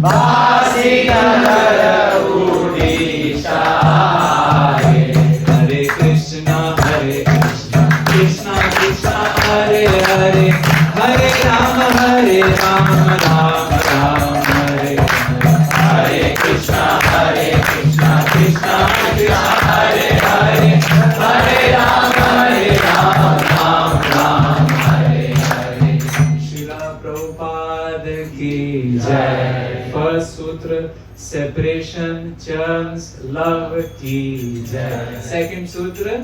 Vasi Nagar Udisha Hare Krishna Krishna Krishna Hare Hare Hare Rama Rama Rama Hare Hare Krishna Krishna Krishna Hare Hare Hare Rama Rama Hare Hare. Srila Prabhupada ki jai. First sutra, separation churns love ki jai. Second sutra,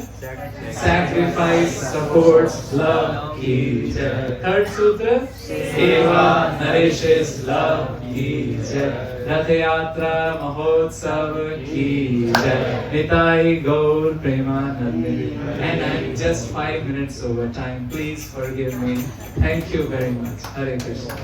sacrifice supports love ki jai. Third sutra, seva nourishes love ki jai. Ratha-yatra Mahotsav ki jai. Nitai Gaur Premanande. And I'm just 5 minutes over time. Please forgive me. Thank you very much. Hare Krishna.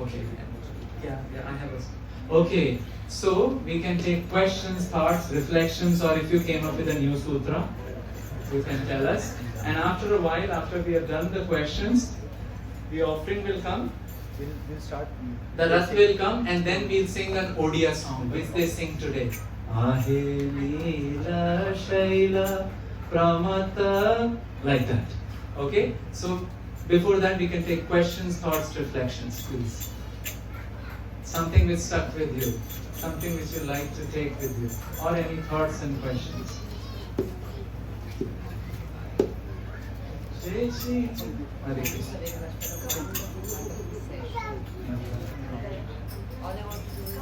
Okay. Yeah, I have a. Okay, so we can take questions, thoughts, reflections, or if you came up with a new sutra, you can tell us. And after a while, after we have done the questions, the offering will come. We'll start. The Rath will come, and then we'll sing an Odia song, which they sing today. Ahe Leela Shaila Pramata, like that. Okay, so before that we can take questions, thoughts, reflections, please. Something which stuck with you, something which you like to take with you, or any thoughts and questions. Jai Shri Hare Krishna. All I want to do is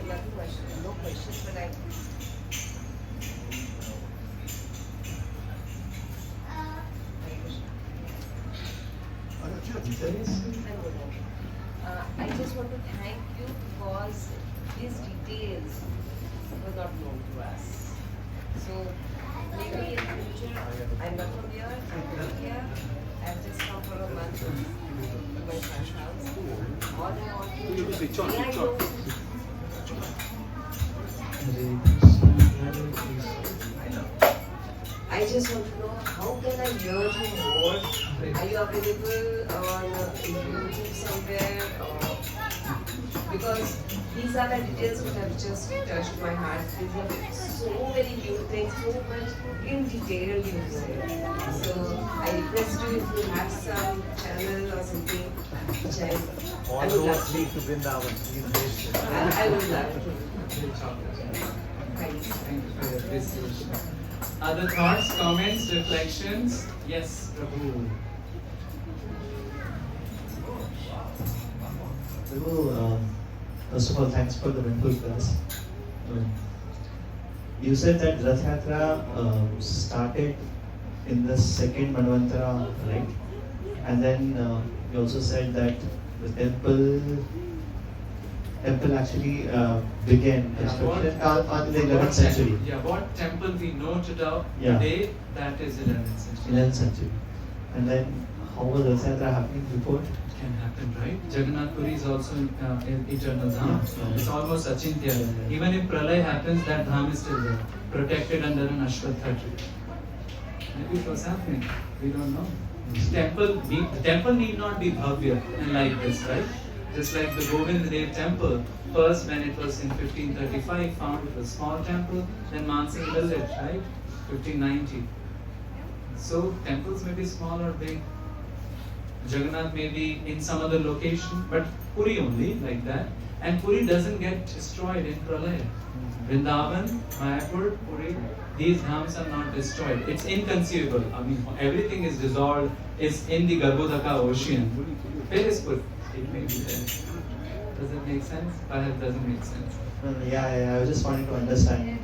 nothing question, no questions, but I. I just want to thank you because these details were not known to us. So maybe in future, I'm not from here, I'm from here. I've just come for a month to my friend's house. All I want to do is Switch on. I just want to know how can I hear you more? Are you available on YouTube somewhere? Or because these are the details which have just touched my heart. These are so many new things, so much in detail you say. So I request you if you have some channel or something which I would love to. Lead to Vrindavan. I would love to. Thank you for your appreciation. Other thoughts, comments, reflections? Yes, Prabhu. Prabhu, first of all, thanks for the wonderful class. You said that Ratha-yatra started in the second Manvantara, right? And then you also said that the temple actually began construction on the 11th century. Yeah, what temple we know Yeah. today, that is 11th century. 11th century. And then how was Ratha-yatra happening before? It can happen, right? Jagannath Puri is also eternal dham. Yeah. It's almost achintya. Yeah. Even if pralay happens, that dham is still there, protected under an ashwatha tree. Maybe it was happening. We don't know. Temple need not be bhavya and like this, right? Just like the Govind Dev temple, first when it was in 1535 found it was small temple, then Mansingh built it, right? 1590. So temples may be small or big. Jagannath may be in some other location, but Puri only like that. And Puri doesn't get destroyed in Pralaya. Vrindavan, Mayapur, Puri, these dhams are not destroyed. It's inconceivable. I mean, everything is dissolved. It's in the Garbhodaka ocean. Where is Puri? It may be there. Does it make sense? Perhaps doesn't make sense. Yeah, I was just wanting to understand.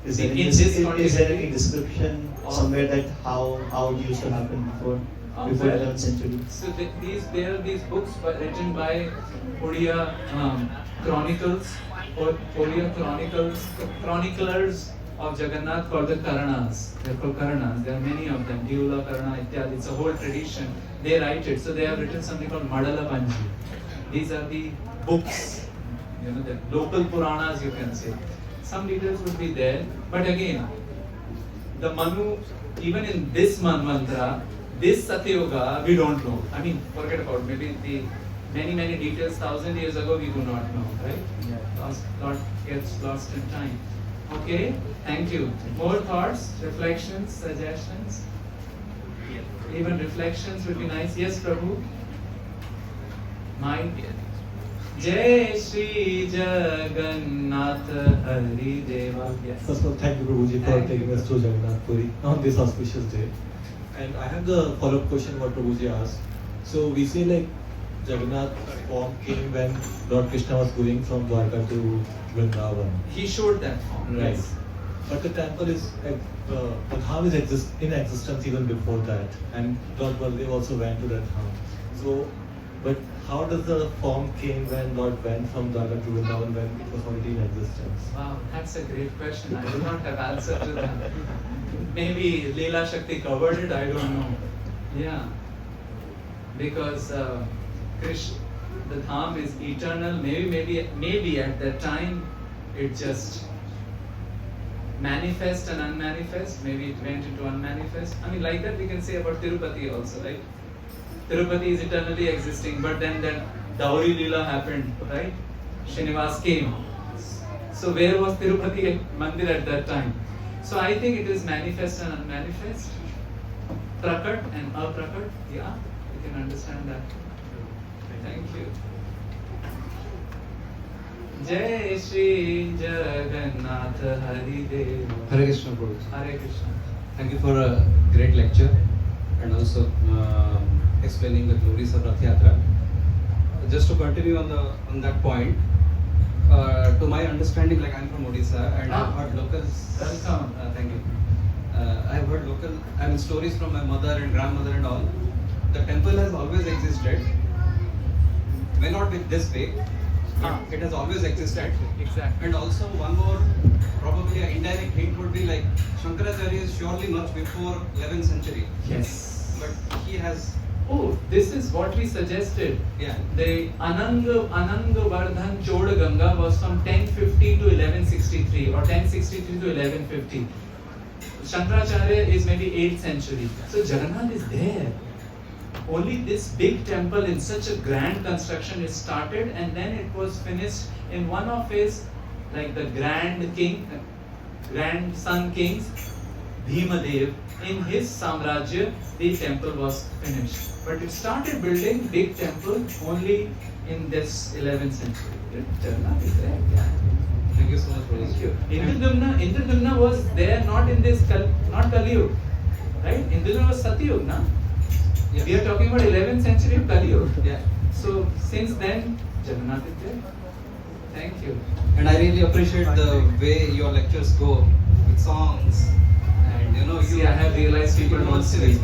Is there, In any, this is there any context- description somewhere that how it used to happen before Oh, before well, 11th century? So there are these books written by Odia chronicles or Odia chroniclers of Jagannath called the Karanas. They're called Karanas. There are many of them. Diula, Karana, Ityadi. It's a whole tradition. They write it. So they have written something called Madala Panji. These are the books, the local Puranas, you can say. Some details would be there, but again, the Manu, even in this Manvantara, this Satyoga, we don't know. I mean, forget about maybe the many details 1,000 years ago we do not know, right? Lot gets lost in time. Okay, thank you. More thoughts, reflections, suggestions? Even reflections would be nice. Yes, Prabhu? My Jai Shri Jagannath Hari Deva. Yes. First of all, thank you, Prabhuji, for Thank taking you. us to Jagannath Puri on this auspicious day. And I have the follow-up question what Prabhuji asked. So we say like Jagannath form came when Lord Krishna was going from Dwarka to Vrindavan. He showed that form. Right. Yes. But the temple is, the dham is in existence even before that. And Lord Baldev also went to that dham. So, but how does the form came when Lord went from Dwarka to Vrindavan when it was already in existence? Wow, that's a great question. I do not have answer to that. Maybe Leela Shakti covered it, I don't know. Yeah. Because Krishna, the dham is eternal. Maybe at that time it just manifest and unmanifest. Maybe it went into unmanifest. I mean, like that we can say about Tirupati also, right? Tirupati is eternally existing, but then that Dauri Leela happened, right? Srinivas came. So where was Tirupati Mandir at that time? So I think it is manifest and unmanifest, prakat and aprakat. Yeah, you can understand that. Thank you. Jai Shri Jagannath Hari Deva. Hare Krishna, Prabhu. Hare Krishna. Thank you for a great lecture and also explaining the glories of Ratha-ya. Just to continue on that point, to my understanding, like I'm from Odisha and I've heard locals. Welcome. Thank you. I've heard stories from my mother and grandmother and all. The temple has always existed. May not be this big. It has always existed. Exactly. And also one more, probably an indirect hint would be like Shankaracharya is surely much before 11th century. Yes. But he has, Oh, this is what we suggested. yeah. The Ananga Vardhan Choda Ganga was from 1050 to 1163 or 1063 to 1150. Shankaracharya is maybe 8th century. So Jagannath is there. Only this big temple in such a grand construction is started, and then it was finished in one of his, like the grandson kings, Bhimadev, in his Samrajya, the temple was finished. But it started building big temple only in this 11th century. Jagannath is there. Yeah. Thank you so much, Prabhu. Thank you. Indradumna was there not in this, not Kali Yuga, right? Indradumna was Satyug, na? Yes. We are talking about 11th century Kali Yuga. Yeah. So since then, Jagannath is there. Thank you. And I really appreciate the way your lectures go with songs. And See, I have realized people don't sing.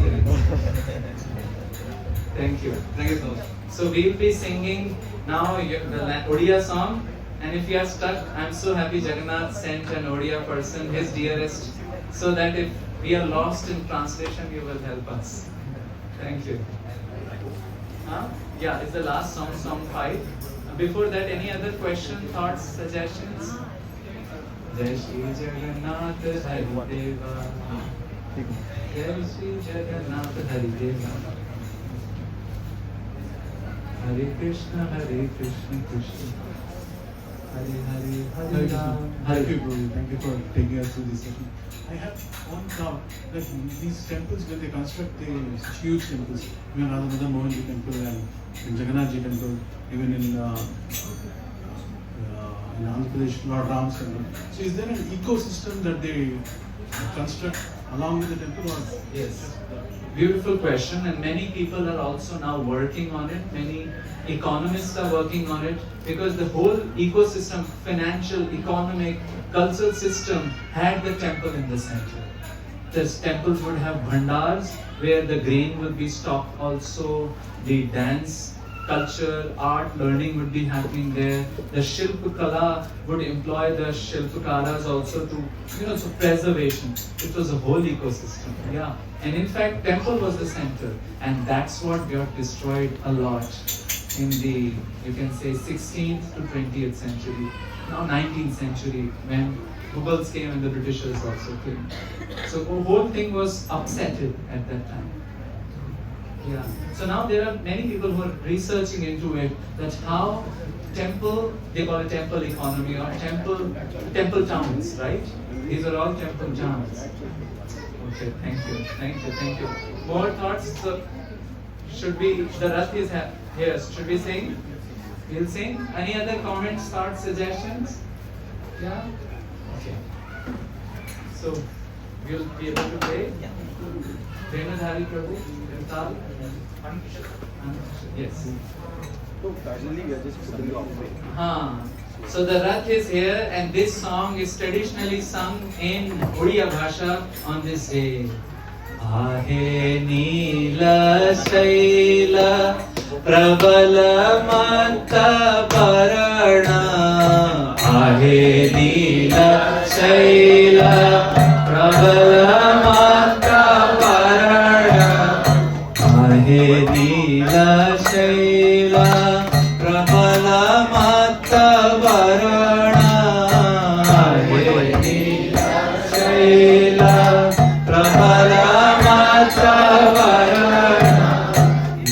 Thank you. Thank you so much. So we'll be singing now the Odia song, and if you are stuck, I'm so happy Jagannath sent an Odia person, his dearest, so that if we are lost in translation, you will help us. Thank you. Yeah, it's the last song, song 5. Before that, any other question, thoughts, suggestions? Jai Shri Jagannath Hari Deva. Jai Shri Jagannath Hari Deva. Hare Krishna, Krishna. Hare Hare, Hare Ram. Thank you, Guru. Thank you for taking us through this session. I have one doubt. Like these temples, when they construct the huge temples, even Radha Mohanji temple and in Jagannath Ji temple, even in Andhra Pradesh, Lord Ram's temple. So, is there an ecosystem that they construct along with the temple, or Yes. Beautiful question, and many people are also now working on it. Many economists are working on it because the whole ecosystem, financial, economic, cultural system had the temple in the center. This temples would have bhandars where the grain would be stocked also, the dance, culture, art, learning would be happening there. The Shilpa Kala would employ the Shilpakaras also to, so preservation. It was a whole ecosystem. Yeah. And in fact, temple was the center. And that's what got destroyed a lot in the, you can say, 16th to 20th century. Now 19th century, when Mughals came and the Britishers also came. So the whole thing was upsetted at that time. Yeah. So now there are many people who are researching into it, that how temple, they call it temple economy or temple towns, right? These are all temple towns. Okay, thank you. More thoughts? So should we, the Rath is here, should we sing? We'll sing. Any other comments, thoughts, suggestions? Yeah? Okay. So we'll be able to play? Yeah. Venadhari Prabhu, Tal? Yes. So the Rath is here, and this song is traditionally sung in Odia Bhasha on this day. Ahe Neela Shaila Prabala Manta Parana. Ahe Neela Shaila Prabala Manta Parana. Ahe Neela Shaila Prabala Manta Parana. Ahe Neela Shaila Prabala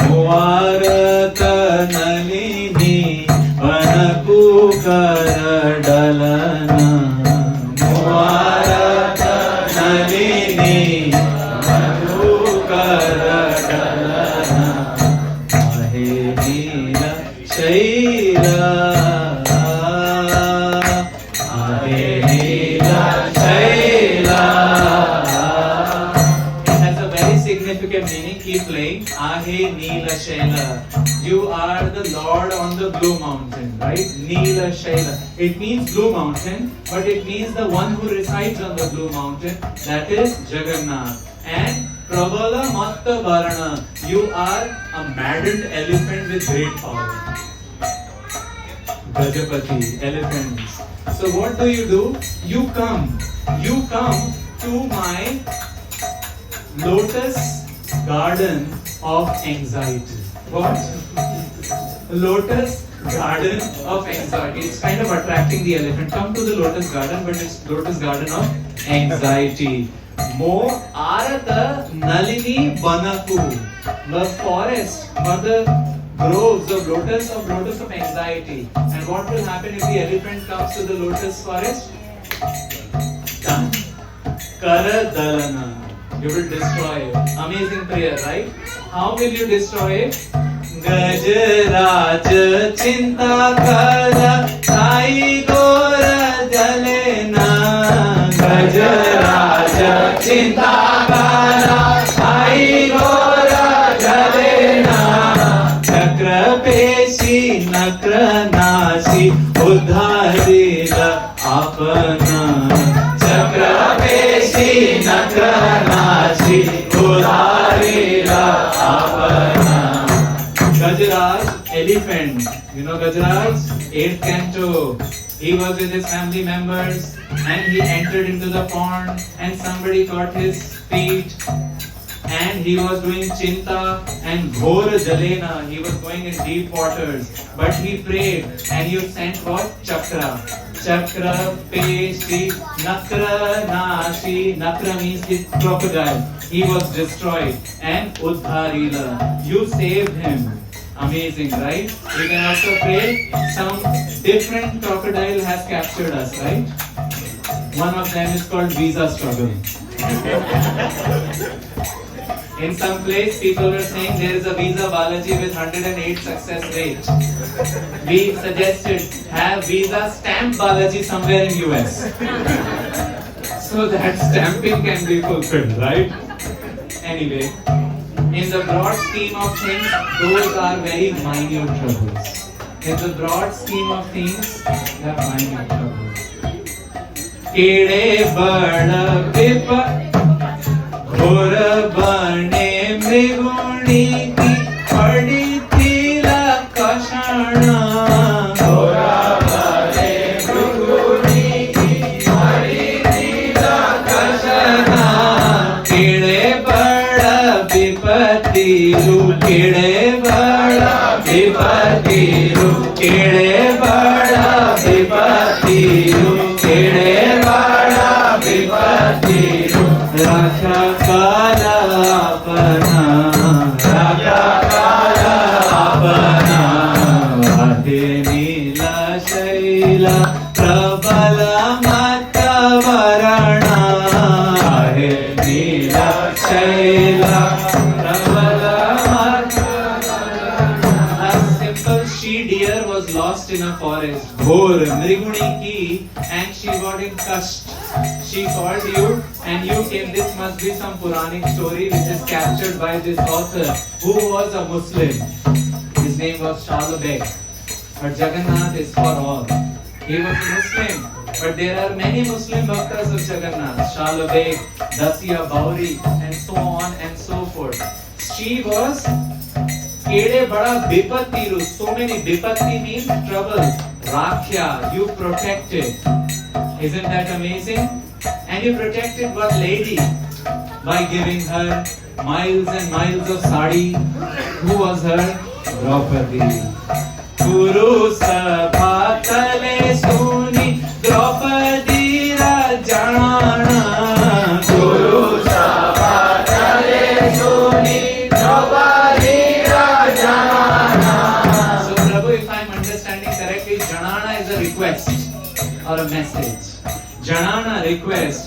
Muarata Nalini Vanaku Karadalana. Muarata Nalini Vanaku Karadalana. Ahe Neela Shaila. Ahe Neela Shaila. Significant meaning, keep playing. Ahe Neela Shaila. You are the Lord on the blue mountain, right? Neela Shaila. It means blue mountain, but it means the one who resides on the blue mountain. That is Jagannath. And Prabala Matta Varana. You are a maddened elephant with great power. Gajapati, elephants. So what do? You come to my lotus garden of anxiety. What? Lotus garden of anxiety. It's kind of attracting the elephant. Come to the lotus garden, but it's lotus garden of anxiety. Mo arata nalini banaku. The forest or the groves of lotus of anxiety. And what will happen if the elephant comes to the lotus forest? Done. Karadalana. You will destroy it. Amazing prayer, right? How will you destroy it? Gajaraj chinta kara sai gora jalena. Gajaraj chinta kara sai gora jalena. Chakra peshi nakra nasi udharila apana. Chakra peshi nakra nasi udharila apana. Gajaraj, elephant. You know Gajaraj? 8th canto. He was with his family members and he entered into the pond and somebody caught his feet and he was doing chinta and ghora jalena. He was going in deep waters. But he prayed and he sent what? Chakra. Chakra Peshi Nakra Nashi. Nakra means the crocodile. He was destroyed. And Uddharila, you saved him. Amazing, right? We can also pray. Some different crocodile has captured us, right? One of them is called visa struggle. In some place, people were saying there is a visa Balaji with 108 success rate. We suggested have visa stamp Balaji somewhere in US, so that stamping can be fulfilled, right? Anyway, in the broad scheme of things, those are very minute troubles. In the broad scheme of things, they are minute troubles. Kede bada pipa घोर बने मृगुणी की पड़ी थी लक्षणा घोर बने मृगुणी की पड़ी थी लक्षणा किड़े बड़ा विपत्ति रू किड़े बड़ा विपत्ति रू किड़े बड़ा विपत्ति रू किड़े बड़ा विपत्ति रू राजा काला अपना राजा काला अपना वाहे नीला शैला प्रबल मत वरणा वाहे नीला शैला प्रबल मत वरणा. A simple she deer was lost in a forest. Ghor Mriguni ki, and she got in kast. She called you and you came. This must be some Puranic story which is captured by this author who was a Muslim. His name was Shalabeg. But Jagannath is for all. He was a Muslim. But there are many Muslim bhaktas of Jagannath. Shalabeg, Dasiya Bauri, and so on and so forth. She was Kede Bada Bipatti Ru. So many Bipatti means trouble. Rakhya, you protected. Isn't that amazing? And you protected one lady by giving her miles and miles of sari. Who was her? Draupadi. Guru Sabha Tale Suni Draupadi Rajana. Guru Sabha Tale Suni Draupadi Rajana. So Prabhu, if I am understanding correctly, Janana is a request or a message. Janana request.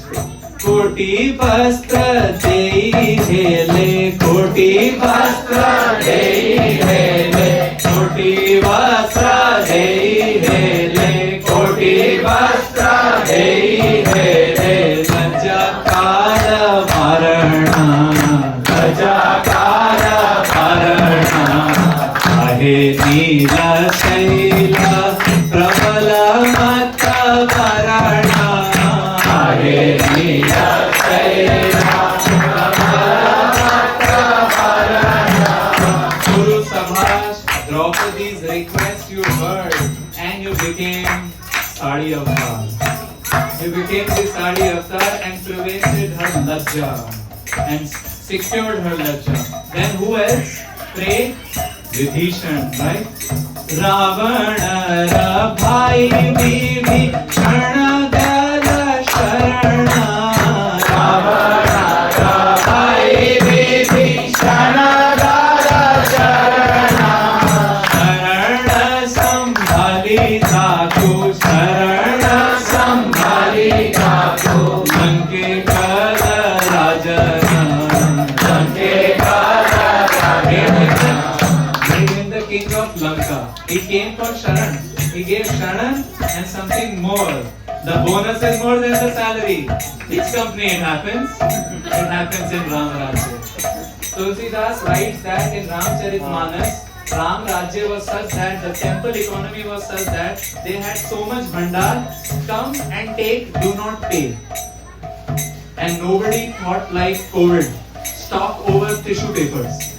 Koti vastra dei hele, koti vastra dei hele, koti vastra dei hele, koti vastra dei hele. Gajakara varana, gajakara varana. Ahe nila shaila prabala mata varana. Guru Sabha, Draupadi's request you heard, and you became Sadi Avatar. You became the Sadi Avatar and prevented her lajja and secured her lajja. Then who else? Pray Vibhishan, right? Ravana Bhai Vibhishan Gala Sharana. Ravana Bhai Vibhishan Gala Sharana. Sharana Sambhali Thaku, Sharana Sambhali Thaku. Lanke Kala Rajana, Lanke Kala Rajana. The king of Lanka. He came for Sharan. He gave Sharan and something more. The bonus is more than the salary. Which company it happens? It happens in Ram Rajya. Tulsidas writes that in Ramcharitmanas, Ram Rajya was such that the temple economy was such that they had so much bhandar, come and take, do not pay. And nobody thought like COVID, stock over tissue papers.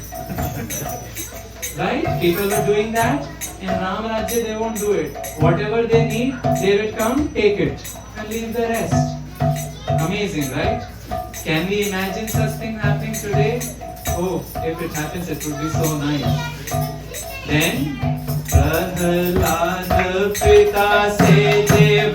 Right? People were doing that. In Ram Rajya they won't do it. Whatever they need, they will come, take it and leave the rest. Amazing, right? Can we imagine such thing happening today? Oh, if it happens, it would be so nice. Then, Prahlad Pita se je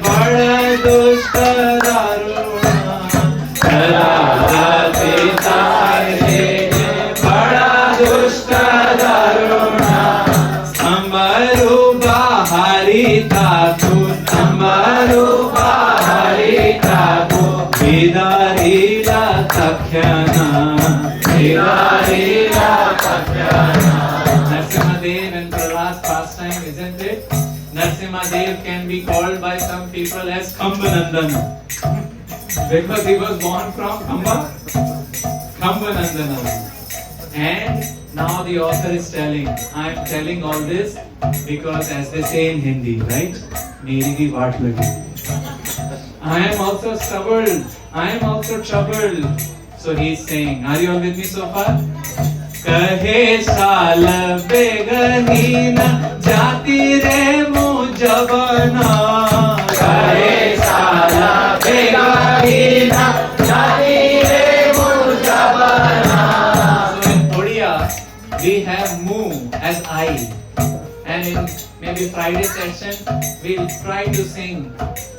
Narsimhadev and Prahlad's pastime, isn't it? Narsimhadev can be called by some people as Kambanandan because he was born from Kambanandana. And now the author is telling, I am telling all this because as they say in Hindi, right? Meri bhi vaat lagi. I am also troubled. I am also troubled. So he is saying, are you all with me so far? Kahe saal begahina jati re mujabana. Kahe saal begahina jati re mujabana. So in Odia, we have mu as I. And in maybe Friday session, we'll try to sing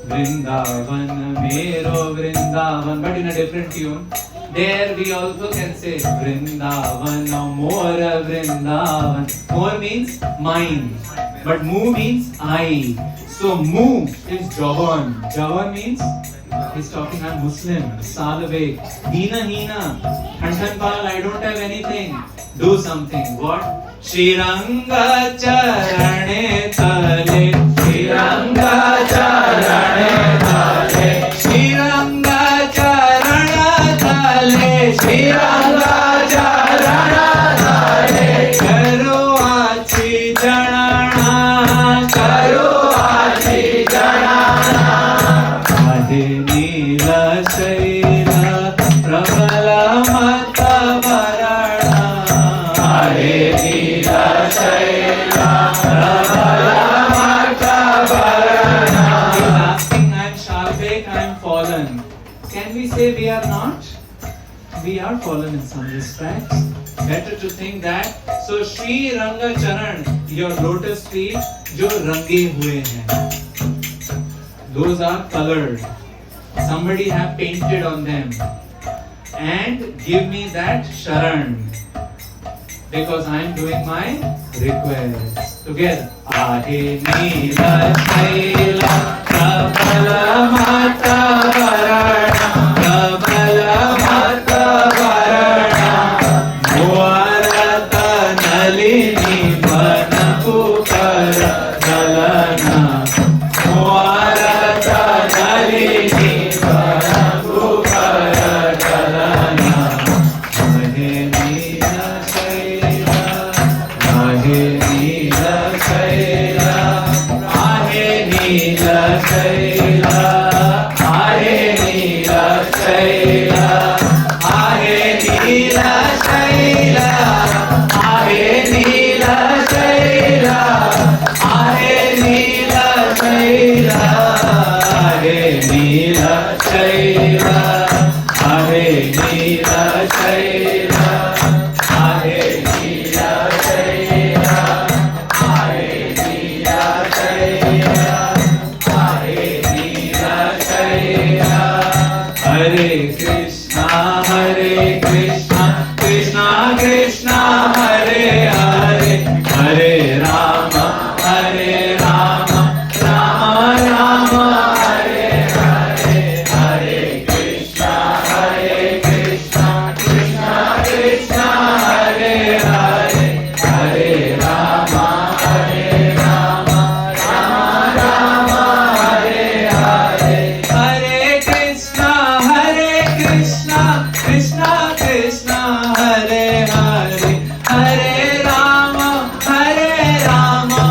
Vrindavan, Mero Vrindavan, but in a different tune. There we also can say Vrindavan, More Vrindavan. More means mine, but Mu means I. So Mu is Javan. Javan means he's talking, I'm Muslim. Salave. Hina Hina. Khantanpal, I don't have anything. Do something. What? Shiranga Charane Tale. Shiranga Charane Tale. Shiranga Charana Tale. Shiranga Charana Tale. Karo Achi Janana. Karo Achi Janana. Ade Nila Shaila Prabala Mata Varana. Ade Nila Shaila Prabala Mata Varana. He's asking, I am Shalbek, I am fallen. Can we say we are not? We are fallen in some respects. Better to think that. So Shri Ranga Charan, your lotus feet, jo range hue hain. Those are colored. Somebody have painted on them. And give me that Sharan. Because I am doing my request. Together. Ahe Neela Shaila Prabala Mata Varana. Prabala Mata Varana. Moarata Nalini Manapukara Dalana. Moarata Nalini Manapukara Dalana. Ahe Neela Shaila, Ahe Neela Shaila, Ahe Neela Shaila, Ahe Neela Shaila, Ahe Neela Shaila, Ahe Neela Shaila, Ahe Neela Shaila, Ahe Neela Shaila, Ahe Neela Shaila, Ahe Neela Shaila, Ahe Neela Shaila, Ahe Neela Shaila. Hare Krishna, Hare Krishna, Krishna Krishna, Hare Hare, Hare Rama, Hare Rama, Rama Rama, Hare Hare, Hare Krishna, Hare Krishna, Krishna Krishna, Hare Hare, Hare Rama, Hare Rama, Rama Rama, Hare Hare. Hare Krishna, Krishna Krishna, Hare Hare, Hare Rama, Rama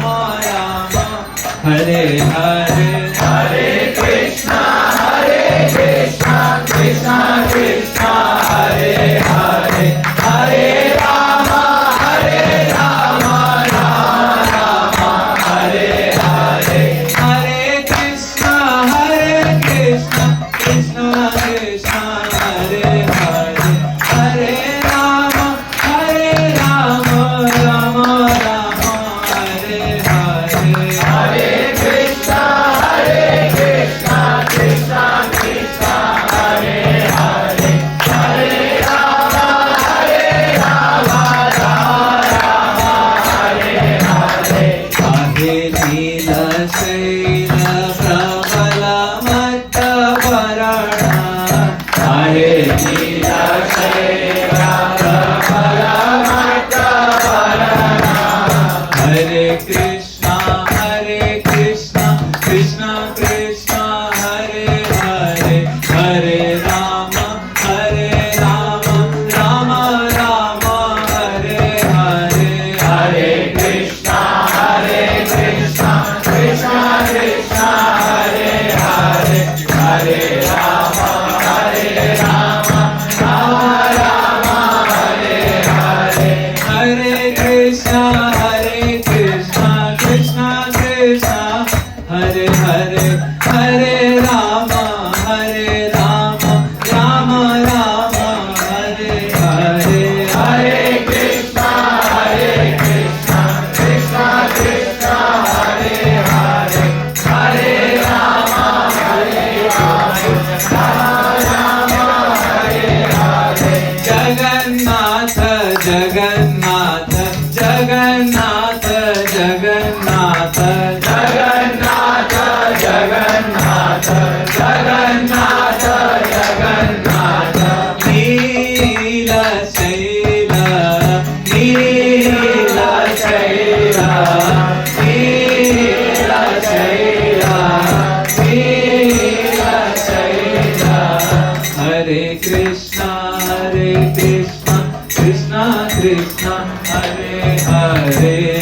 Rama, Hare Hare. Hare Krishna, Krishna Krishna, Hare Hare, Hare Rama, Rama Rama, Hare Hare. Hare Krishna, Krishna Krishna, Hare Hare, Hare Rama, Rama Rama, Hare Hare. Hare Krishna, Krishna, Hare Krishna, Krishna Krishna, Hare Hare, Hare Rama, Rama Rama, Hare Hare, Hare Krishna, Krishna Krishna, Hare Hare, Hare Rama, Jagannatha, Jagannatha, Jagannatha, Jagannatha, Jagannatha, Jagannatha, Jagannatha, Jagannatha, Neela Shaila, Neela Shaila, Neela Shaila, Neela Shaila, Hare Krishna, Krishna Krishna, Hare Hare.